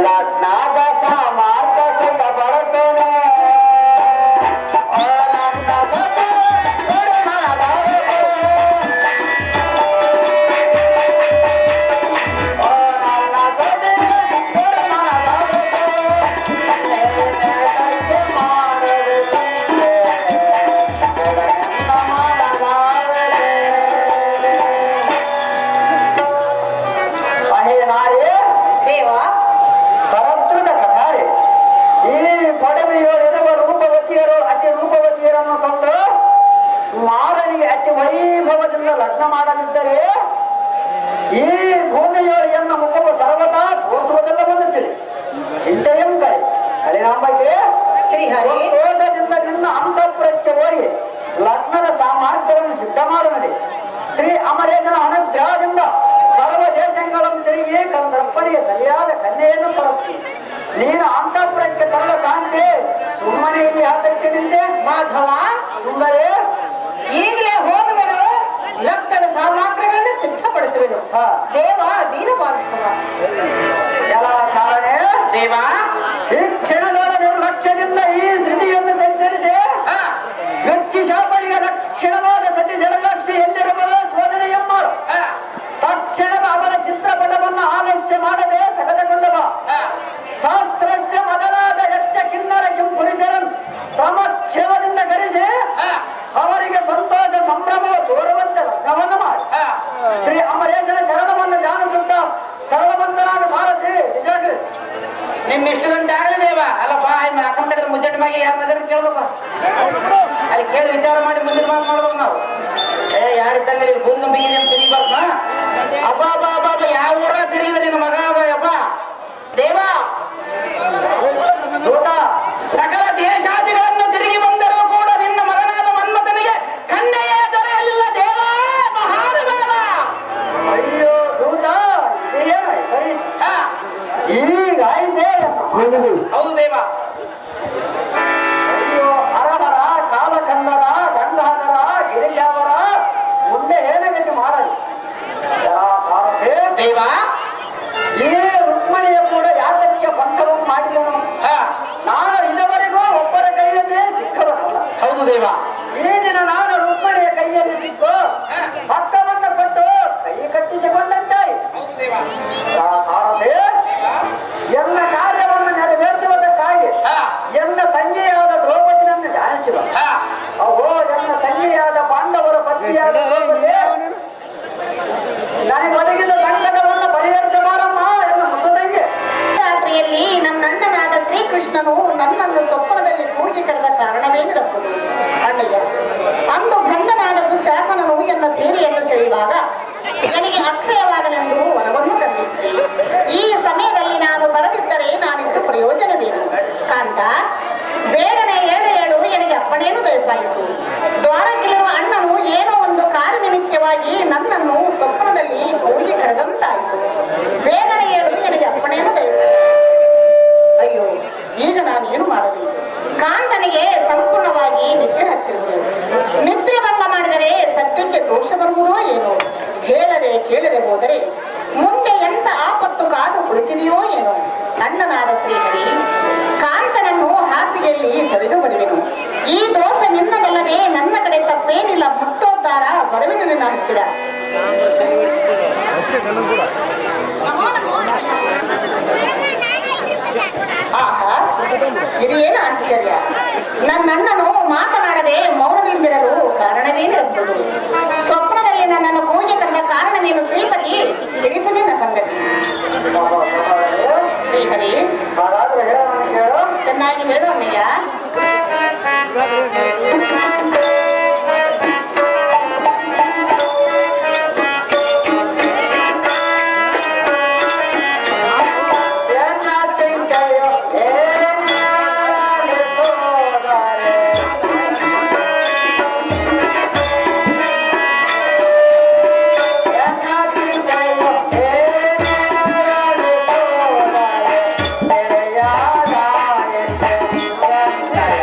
ಲಗ್ನದ ಸಾಮರ್ಥ್ಯದಿಂದ ಬಳಸೋನೆ ನನ್ನ ಸತಿ ದೇವ ಕರತೃತ ಕಥಾರೆ ಈ ಪಡವೆಯೋ ಎನ್ನುವ ರೂಪವತಿಯರು ಅತಿ ರೂಪವತಿಯರನ್ನು ತಂದು ಮಾರನಿಗೆ ಅತಿ ವೈಭವದಿಂದ ಲಗ್ನ ಮಾಡದಿದ್ದರೆ ಈ ಭೂಮಿಯವರು ಎನ್ನ ಮುಖವು ಸರ್ವದಾ ತೋರಿಸುವುದೆಲ್ಲ ಬಂದುತ್ತಿದೆ ಚಿಂತೆಯಂ ಕರೆ ಹರಿನಾಂಬಗೆ ಶ್ರೀಹರಿ ದೋಷದಿಂದ ನಿನ್ನ ಅಂತಃಪುರಕ್ಕೆ ಹೋಗಿ ಲಗ್ನದ ಸಾಮರ್ಥ್ಯವನ್ನು ಸಿದ್ಧ ಮಾಡುತ್ತದೆ ಶ್ರೀ ಅಮರೇಶನ ಅನುಗ್ರಹದಿಂದ ಸರ್ವ ದೇಶಗಳನ್ನು ತಿರುಗಿ ಕಂದಪ್ಪನಿಗೆ ಸರಿಯಾದ ಕನ್ಯೆಯನ್ನು ತರುತ್ತಿ ನೀನು ಅಂತಃಪುರಕ್ಕೆ ತರಲು ಕಾಂತೆ ಸುಮ್ಮನೆ ಇಲ್ಲಿ ಹತ್ತಕ್ಕೆ ನಿಂತೆ ಮಾಧವ ಸುಂದರೇ ಈಗಲೇ ಹೋಗುವೆನು ಲಗ್ನದ ಸಾಮಗ್ರಿಗಳನ್ನು ಸಿದ್ಧಪಡಿಸುವೆನು ಹಾ. ದೇವ ನೀನು ಮಾಧವ ಎಲ್ಲ ಚಾಲನೆ ದೇವ ಈ ಕ್ಷಣದ ನಿರ್ಲಕ್ಷ್ಯದಿಂದ ಈ ಶ್ರುತಿಯನ್ನು ಸಂಚರಿಸಿ ವ್ಯಕ್ತಿ ಶಾಪನಿಗೆ ಲಕ್ಷಣವಾದ ಸತಿ ಜಲಲಕ್ಷಿ ಎಲ್ಲಿರಬಲ್ಲ ಸ್ಪೋದನೆಯ ಮಾಡು ತಕ್ಷಣದ ಅವರ ಚಿತ್ರಪಟವನ್ನು ಆಲಸ್ಯ ಮಾಡದೆ ತೆಗೆದುಕೊಂಡವ ಶಾಸ್ತ್ರಸ್ಯ ಮೊದಲಾದ ಯಕ್ಷ ಕಿನ್ನರ ಪುರುಷರನ್ನು ಸಮಕ್ಷೇಮದಿಂದ ಕರೆಸಿ ಅವರಿಗೆ ಸಂತೋಷ ಸಂಭ್ರಮ ತೋರುವಂತೆ ಲಗ್ನವನ್ನು ಮಾಡಿ ಶ್ರೀ ಅಮರೇಶನ ಚರಣವನ್ನು ಜಾನಿಸುತ್ತ ಚರಣವಂತನಾದ ಸಾರಥಿ ನಿಜಾಗ್ರಿ ನಿಮ್ ಇಷ್ಟದಂತೆ ಆಗಲಿ ದೇವ ಅಲ್ಲಪ್ಪ ಅಕ್ಕನ ಕಡೆ ಮುದ್ದೆಟ್ ಮ್ಯಾಗೆ ಯಾರನ್ನಾದ್ರೂ ಕೇಳ್ಬೇಕ ಅಲ್ಲಿ ಕೇಳಿ ವಿಚಾರ ಮಾಡಿ ಮುಂದಿನ ಮಾತು ಮಾಡ್ಬೇಕು ನಾವು ಯಾರಿದ್ದಂಗೆ ಇಲ್ಲಿ ಬೂದಿಗಂಬಿಗೆ ಅಂತ ತಿರುಗಿಬಾರ್ದ ಅಬ್ಬ ಅಬ್ಬ ಅಬ್ಬ ಅಬ್ಬ ಯಾವ ಊರ ತಿರುಗಿದ್ರೆ ನಿನ್ನ ಮಗ ಅದಯಪ್ಪ ದೇವ ದೂತ ಸಕಲ ದೇಶಾದಿಗಳನ್ನು ತಿರುಗಿ ಬಂದರೂ ಕೂಡ ನಿನ್ನ ಮಗನಾದ ಮನ್ಮಥನಿಗೆ ಕನ್ಯೆಯೇ ದೊರೆಯಲಿಲ್ಲ ದೇವ ಮಹಾನುಭಾವ ಅಯ್ಯೋ ದೂತ ಇದೇನು ಸರಿ ಹಾ, ಈಗ ಆಯ್ತೇ ಹೌದು ದೇವ ಅಯ್ಯೋ ಹರಹರ ಕಾಲಕಂದರ ಗಂಗಾಧರ ಗಿರಿಜಾವರ ಮುಂದೆ ಏನಗತಿ ಮಾಡಲಿ ಸಾರಥಿ ದೇವ ಈ ರುಕ್ಮಣಿಯ ಕೂಡ ಯಾತಕ್ಕೆ ಬಂಧವನ್ನು ಮಾಡಿದನು ಹಾ, ನಾನು ಇದುವರೆಗೂ ಒಬ್ಬರ ಕೈಯಲ್ಲೇ ಸಿಕ್ಕವನಲ್ಲ ಹೌದು ದೇವ ಈ ದಿನ ನಾನು ರುಕ್ಮಣಿಯ ಕೈಯಲ್ಲಿ ಸಿಕ್ಕು ಹಕ್ಕವನ್ನು ಕೊಟ್ಟು ಕೈ ಕಟ್ಟಿಸಿಕೊಂಡಂತಾಯಿ ಹೌದು ದೇವ ಸಾರಥಿ ಎಲ್ಲ ಕಾರ್ಯವನ್ನು ನೆರವೇರಿಸುವುದಕ್ಕಾಗಿ ಹಾ, ಎನ್ನ ತಂಗಿಯಾದ ದ್ರೌಪದಿಯನ್ನು ಜಾನಿಸುವ ಹಾ, ಅಹೋ ಎನ್ನ ತಂಗಿಯಾದ ಪಾಂಡವರ ಪತ್ನಿಯಾದ ದ್ರೌಪದಿ ನನಗೆ ಒದಗಿದ ಸಂಕಟವನ್ನು ಪರಿಹರಿಸಬಾರಮ್ಮ ಎನ್ನ ಮುದ್ದು ತಂಗಿ ರಾತ್ರಿಯಲ್ಲಿ ನನ್ನಣ್ಣನಾದ ಶ್ರೀಕೃಷ್ಣನು ನನ್ನನ್ನು ಸ್ವಪ್ನದಲ್ಲಿ ಪೂಜೆ ಕರೆದ ಕಾರಣವೇನಿರಬಹುದು ಅಣ್ಣಯ್ಯ ಅಂದು ಭಂಡನಾದ ದುಶಾಸನನು ಎನ್ನ ತೀರಿಯನ್ನು ಸೆಳೆಯುವಾಗ ನನಗೆ ಅಕ್ಷಯವಾಗಲೆಂದು ವರವನ್ನು ಖಂಡಿಸಿದೆ. ಈ ಸಮಯದಲ್ಲಿ ನಾನು ಬರದಿದ್ದರೆ ನಾನಿದ್ದು ಪ್ರಯೋಜನವೇನು ಕಾಂತ ಬೇಗನೆ ಏಳು ನನಗೆ ಅಪ್ಪಣೆಯನ್ನು ದಯಪಾಲಿಸು. ದ್ವಾರಕ್ಕಿರುವ ಅಣ್ಣನು ಏನೋ ಒಂದು ಕಾರ್ಯನಿಮಿತ್ತವಾಗಿ ನನ್ನನ್ನು ಸ್ವಪ್ನದಲ್ಲಿ ಪೂಜೆ ಕರೆದಂತಾಯಿತು. ಬೇಗನೆ ಏಳು ನನಗೆ ಅಪ್ಪಣೆಯನ್ನು ದಯಪಾಲಿಸು. ಅಯ್ಯೋ ಈಗ ನಾನೇನು ಮಾಡಲಿ? ಕಾಂತನಿಗೆ ಸಂಪೂರ್ಣವಾಗಿ ನಿದ್ರೆ ಹತ್ತಿರುವುದು. ನಿದ್ರೆ ಭಂಗ ಮಾಡಿದರೆ ಸತ್ಯಕ್ಕೆ ದೋಷ ಬರುವುದೋ ಏನೋ. ಹೇಳದೆ ಕೇಳದೆ ಹೋದರೆ ಮುಂದೆ ಎಂತ ಆಪತ್ತು ಕಾದು ಕುಳಿತಿದೆಯೋ ಏನೋ. ಅಣ್ಣನಾದ ಶ್ರೀಹರಿ ಕಾಂತನನ್ನು ಹಾಸಿಗೆಯಲ್ಲಿ ಸರಿದು ಬರುವೆನು. ಈ ದೋಷ ನಿನ್ನದಲ್ಲದೆ ನನ್ನ ಕಡೆ ತಪ್ಪೇನಿಲ್ಲ. ಭಕ್ತೋದ್ಧಾರ ಬರುವೆನು ನಿನ್ನ ಹತ್ತಿರ. ಆಹಾ ಇದೇನು ಆಶ್ಚರ್ಯ! ನನ್ನಣ್ಣನು ಮಾತನಾಡದೆ ಮೌನದಿಂದಿರಲು ಕಾರಣವೇನಿರಬಹುದು? ಸ್ವಪ್ನದಲ್ಲಿ ನನ್ನನ್ನು ಪೂಜೆ ಕರೆದ ಕಾರಣವೇನು ಶ್ರೀಪತಿ? ತಿಳಿಸು ನಿನ್ನ ಸಂಗತಿ. ಶ್ರೀಹರಿ ಹಾಗಾದ್ರೆ ಹೇಳೋಣ ಕೇಳು. ಚೆನ್ನಾಗಿ ಹೇಳು ಅಣ್ಣಯ್ಯ. ಎನ್ನ ಚಿಂತೆಯು ಏನಾಗಲಿ ಸೋದರೇ. ಎನ್ನ ಚಿಂತೆಯು ಏನಾಗಲಿ ಸೋದರೇ. ಗೆಳೆಯಾದ ಎಂದೆ ನಿನ್ನಯ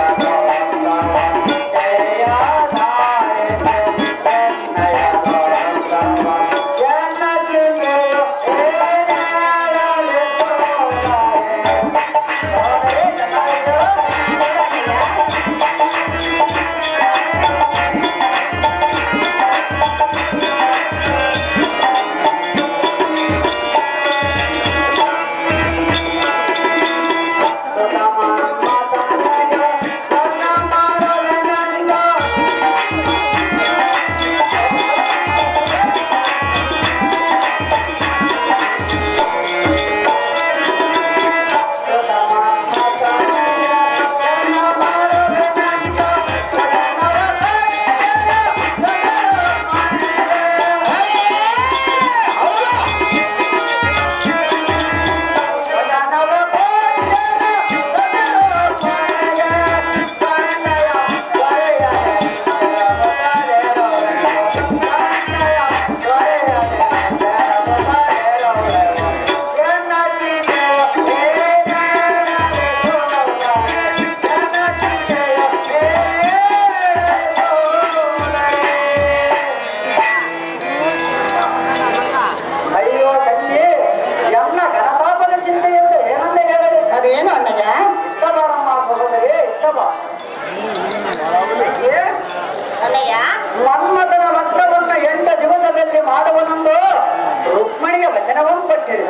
ಲಕ್ಷ್ಮಣಿಗೆ ವಚನವನ್ನು ಕೊಟ್ಟಿರು.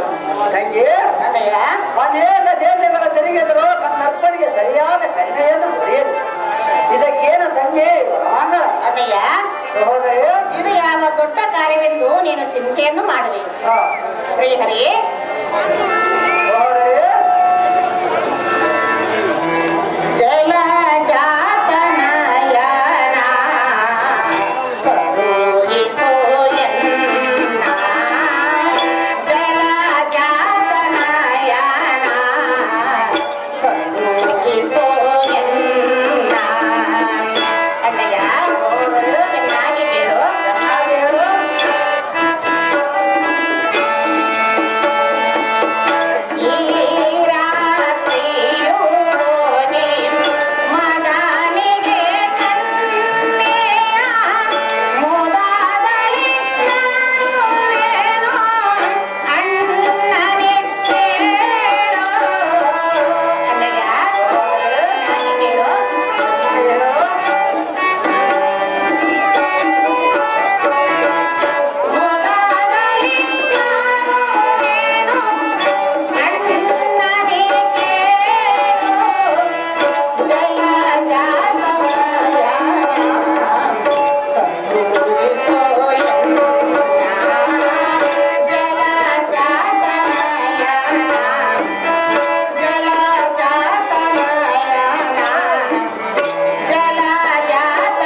ತಂಗಿ, ಅಣ್ಣಯ್ಯ ಅನೇಕ ದೇಶಗಳ ತೆರಿಗೆದರು ಕನ್ನಪ್ಪನಿಗೆ ಸರಿಯಾದ ಕನ್ಯೆಯನ್ನು ಪಡೆಯಲು. ಇದಕ್ಕೇನು ತಂಗಿ ರಾಂಗ ಅಣ್ಣಯ್ಯ, ಸಹೋದರಿ? ಇದು ಯಾವ ದೊಡ್ಡ ಕಾರ್ಯವೆಂದು ನೀನು ಚಿಂತೆಯನ್ನು ಮಾಡುವೆ. ಹಾ, ಶ್ರೀಹರಿ, ಸಹೋದರಿ, ಜಲ ಜಾತನಯನ ಕರುಣಿಸೋ ಎನ್ನ. ಜಲ ಜಾತನಯನ ಕರುಣಿಸೋ ಎನ್ನ. ಅಣ್ಣಯ್ಯ, ಚೆನ್ನಾಗಿ ಕೇಳು. ಹಾಗೆ ಹೇಳು. ಈ ರಾತ್ರಿಯು ನೀ ಮಗನಿಗೆ ಕನ್ಯೆಯ ಮುದಾದಲಿ ನಾವೇನೋ ಅಣ್ಣನೇ ಸೇರೋ. ಅಣ್ಣಯ್ಯ, ಚೆನ್ನಾಗಿ ಕೇಳು. ಮುದಾದಲಿ ನಾವೇನೋ ಅಣ್ಣನೇ ಸೇರೋ. ಜಯ ಜಾತವಯ ಕರುಣಿಸೋ ಎನ್ನ. ಜಯ ಜಾತವಯ ಜಯ ಜಾತವಯ ಜಲ ಜಾತ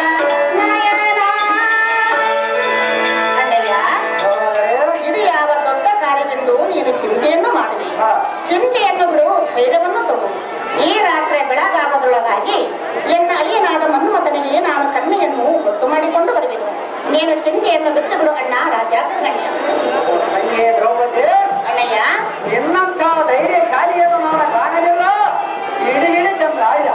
ನಯನ. ಅಣ್ಣಯ್ಯ, ಇದು ಯಾವ ದೊಡ್ಡ ಕಾರ್ಯವೆಂದು ನೀನು ಚಿಂತೆಯನ್ನು ಮಾಡುವೆ. ಚಿಂತೆಯನ್ನು ಬಿಡು, ಧೈರ್ಯವನ್ನು ತೊಡು. ಈ ರಾತ್ರಿ ಬೆಳಗಾಗದೊಳಗಾಗಿ ಎನ್ನ ಅಳಿಯನಾದ ಮನ್ಮಥನಿಗೆ ನಾನು ಕನ್ಯೆಯನ್ನು ಗೊತ್ತು ಮಾಡಿಕೊಂಡು ಬರುವೆನು. ನೀನು ಚಿಂತೆಯನ್ನು ಬಿಟ್ಟು ಬಿಡು ಅಣ್ಣ ರಾಜ ಗಣ್ಯ. ತಂಗಿ ದ್ರೌಪದಿ, ಅಣ್ಣಯ್ಯ, ನಿನ್ನಂತ ಧೈರ್ಯಶಾಲಿಯನ್ನು ನಾನು ಕಾಣಲಿಲ್ಲ. ಇಡಿಗಿಡಿ ಚಂದ್ರ ಆಯ್ದ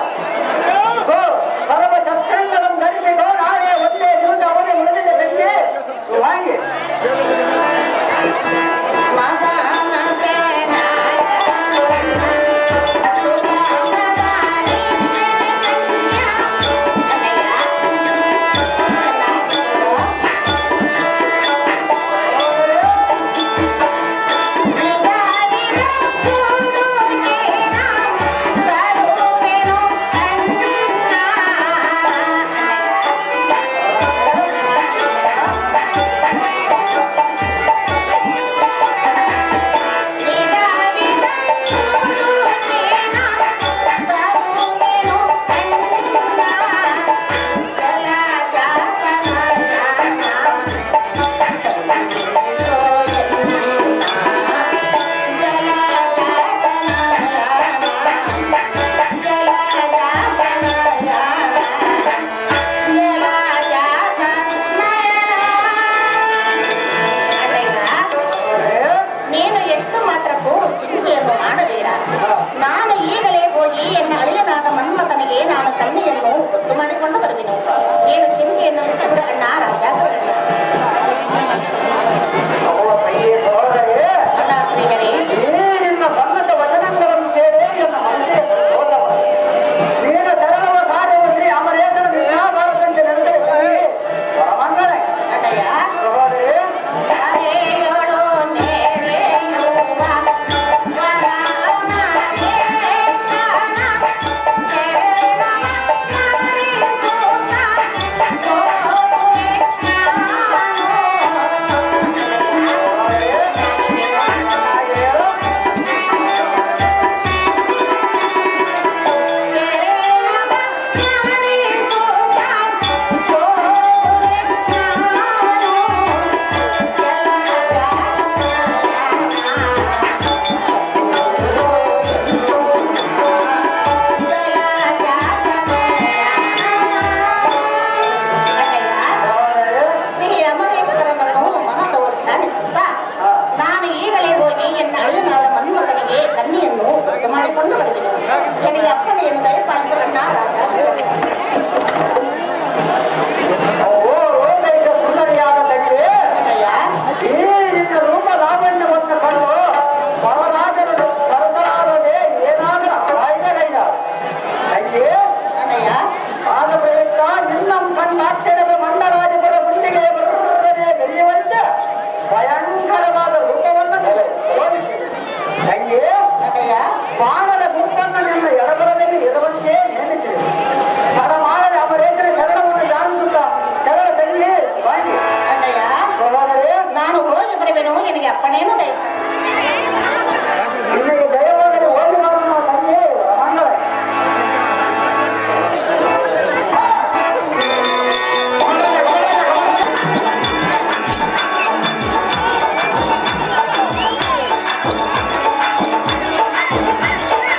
ಸರ್ವ ಶಸ್ತ್ರಗಳನ್ನು ಧರಿಸಿದೋ ನಾಳೆ ಒಂದೇ ದಿವಸ ಅವನೇ ಉಳಿದಿದೆ ತಂಗಿ. ಹಾಗೆ ನೀನು ಎಷ್ಟು ಮಾತ್ರಕ್ಕೂ ಚಿಂತೆಯನ್ನು ಮಾಡಬೇಡ. ನಾನು ಈಗಲೇ ಹೋಗಿ ಎನ್ನ ಅಳಿಯನಾದ ಮನ್ಮಥನಿಗೆ ನಾನು ಕನ್ಯೆಯನ್ನು ಗೊತ್ತು ಮಾಡಿಕೊಂಡು ಬರುವೆನು. ನೀನು ಚಿಂತೆಯನ್ನು ಬಿಟ್ಟು ಬಿಡು ಅಣ್ಣ ರಾಜ ಗಣ್ಯ. ಅವಳ ತಂಗಿ ಸಹೋದರಿ, ಅಣ್ಣ ಶ್ರೀಹರಿ, ನಿನ್ನ ಸನ್ನತ ವಚನಗಳನ್ನು ಕೇಳಿ ನನ್ನ ಮನಸ್ಸಿಗೆ ಸಂತೋಷವ. ನೀನು ತೆರಳುವ ಕಾರ್ಯವನ್ನು ಅಮರೇಶನ ವಿದ್ಯಾಭಾರತಂತೆ ನಡೆದರೆ ಪರಮಂಗಳೆ. ಅಣ್ಣಯ್ಯ, ಸಹೋದರಿ, ತಾರೆಯೋಳು ನೇರೆಯುವ ಮಾಡಿಕೊಂಡು ಬರುವೆನು. ನನಗೆ ಅಪ್ಪಣೆಯನ್ನು ದಯಪಾಲಿಸಲಣ್ಣ ರಾಜ. ಸುಂದರಿಯಾದ ತಂಗಿ, ಅಣ್ಣಯ್ಯ, ಈ ನಿನ್ನ ರೂಪ ಲಾವಣ್ಯವನ್ನು ಕಂಡು ಪರರಾಜರು ಕರ್ತರಾಗದೆ ಏನಾದರೂ ಅಪಾಯಗೈದ ತಂಗಿ. ಅಣ್ಣಯ್ಯ, ಆದ ಪ್ರಯುಕ್ತ ನಿನ್ನ ಕಣ್ಣಾಕ್ಷರದ ಮಂಡರಾಜಪುರ ಗುಂಡಿಗೆ ಬರುತ್ತದೆ ಬೆಳೆಯುವಂತೆ ಭಯಂಕರವಾದ ರೂಪ ಗುಂಪನ್ನು ನಿಮ್ಮ ಎಡಬಲದಲ್ಲಿ ಇರುವಂತೆ ನೇಮಿಸಿರಿ. ಪರಮಾನದ ಅಮರೇಂದ್ರ ಚರಣವನ್ನು ಧ್ಯಾನಿಸುತ್ತ ಕರಳ ತಂಗಿ ಬಾಯಿ ಅಣ್ಣಯ್ಯ, ಸಹೋದರಿ, ನಾನು ಹೋಗಿ ಬರುವೆನು, ನಿನಗೆ ಅಪ್ಪಣೆಯನ್ನು ದಯ. ನಿನಗೆ ದಯವಾದರೆ ಹೋಗಿ ಬಾ ನಮ್ಮ ತಂಗಿ ಮಂಗಳ.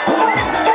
ಅಣ್ಣಯ್ಯ,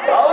ಹೌದು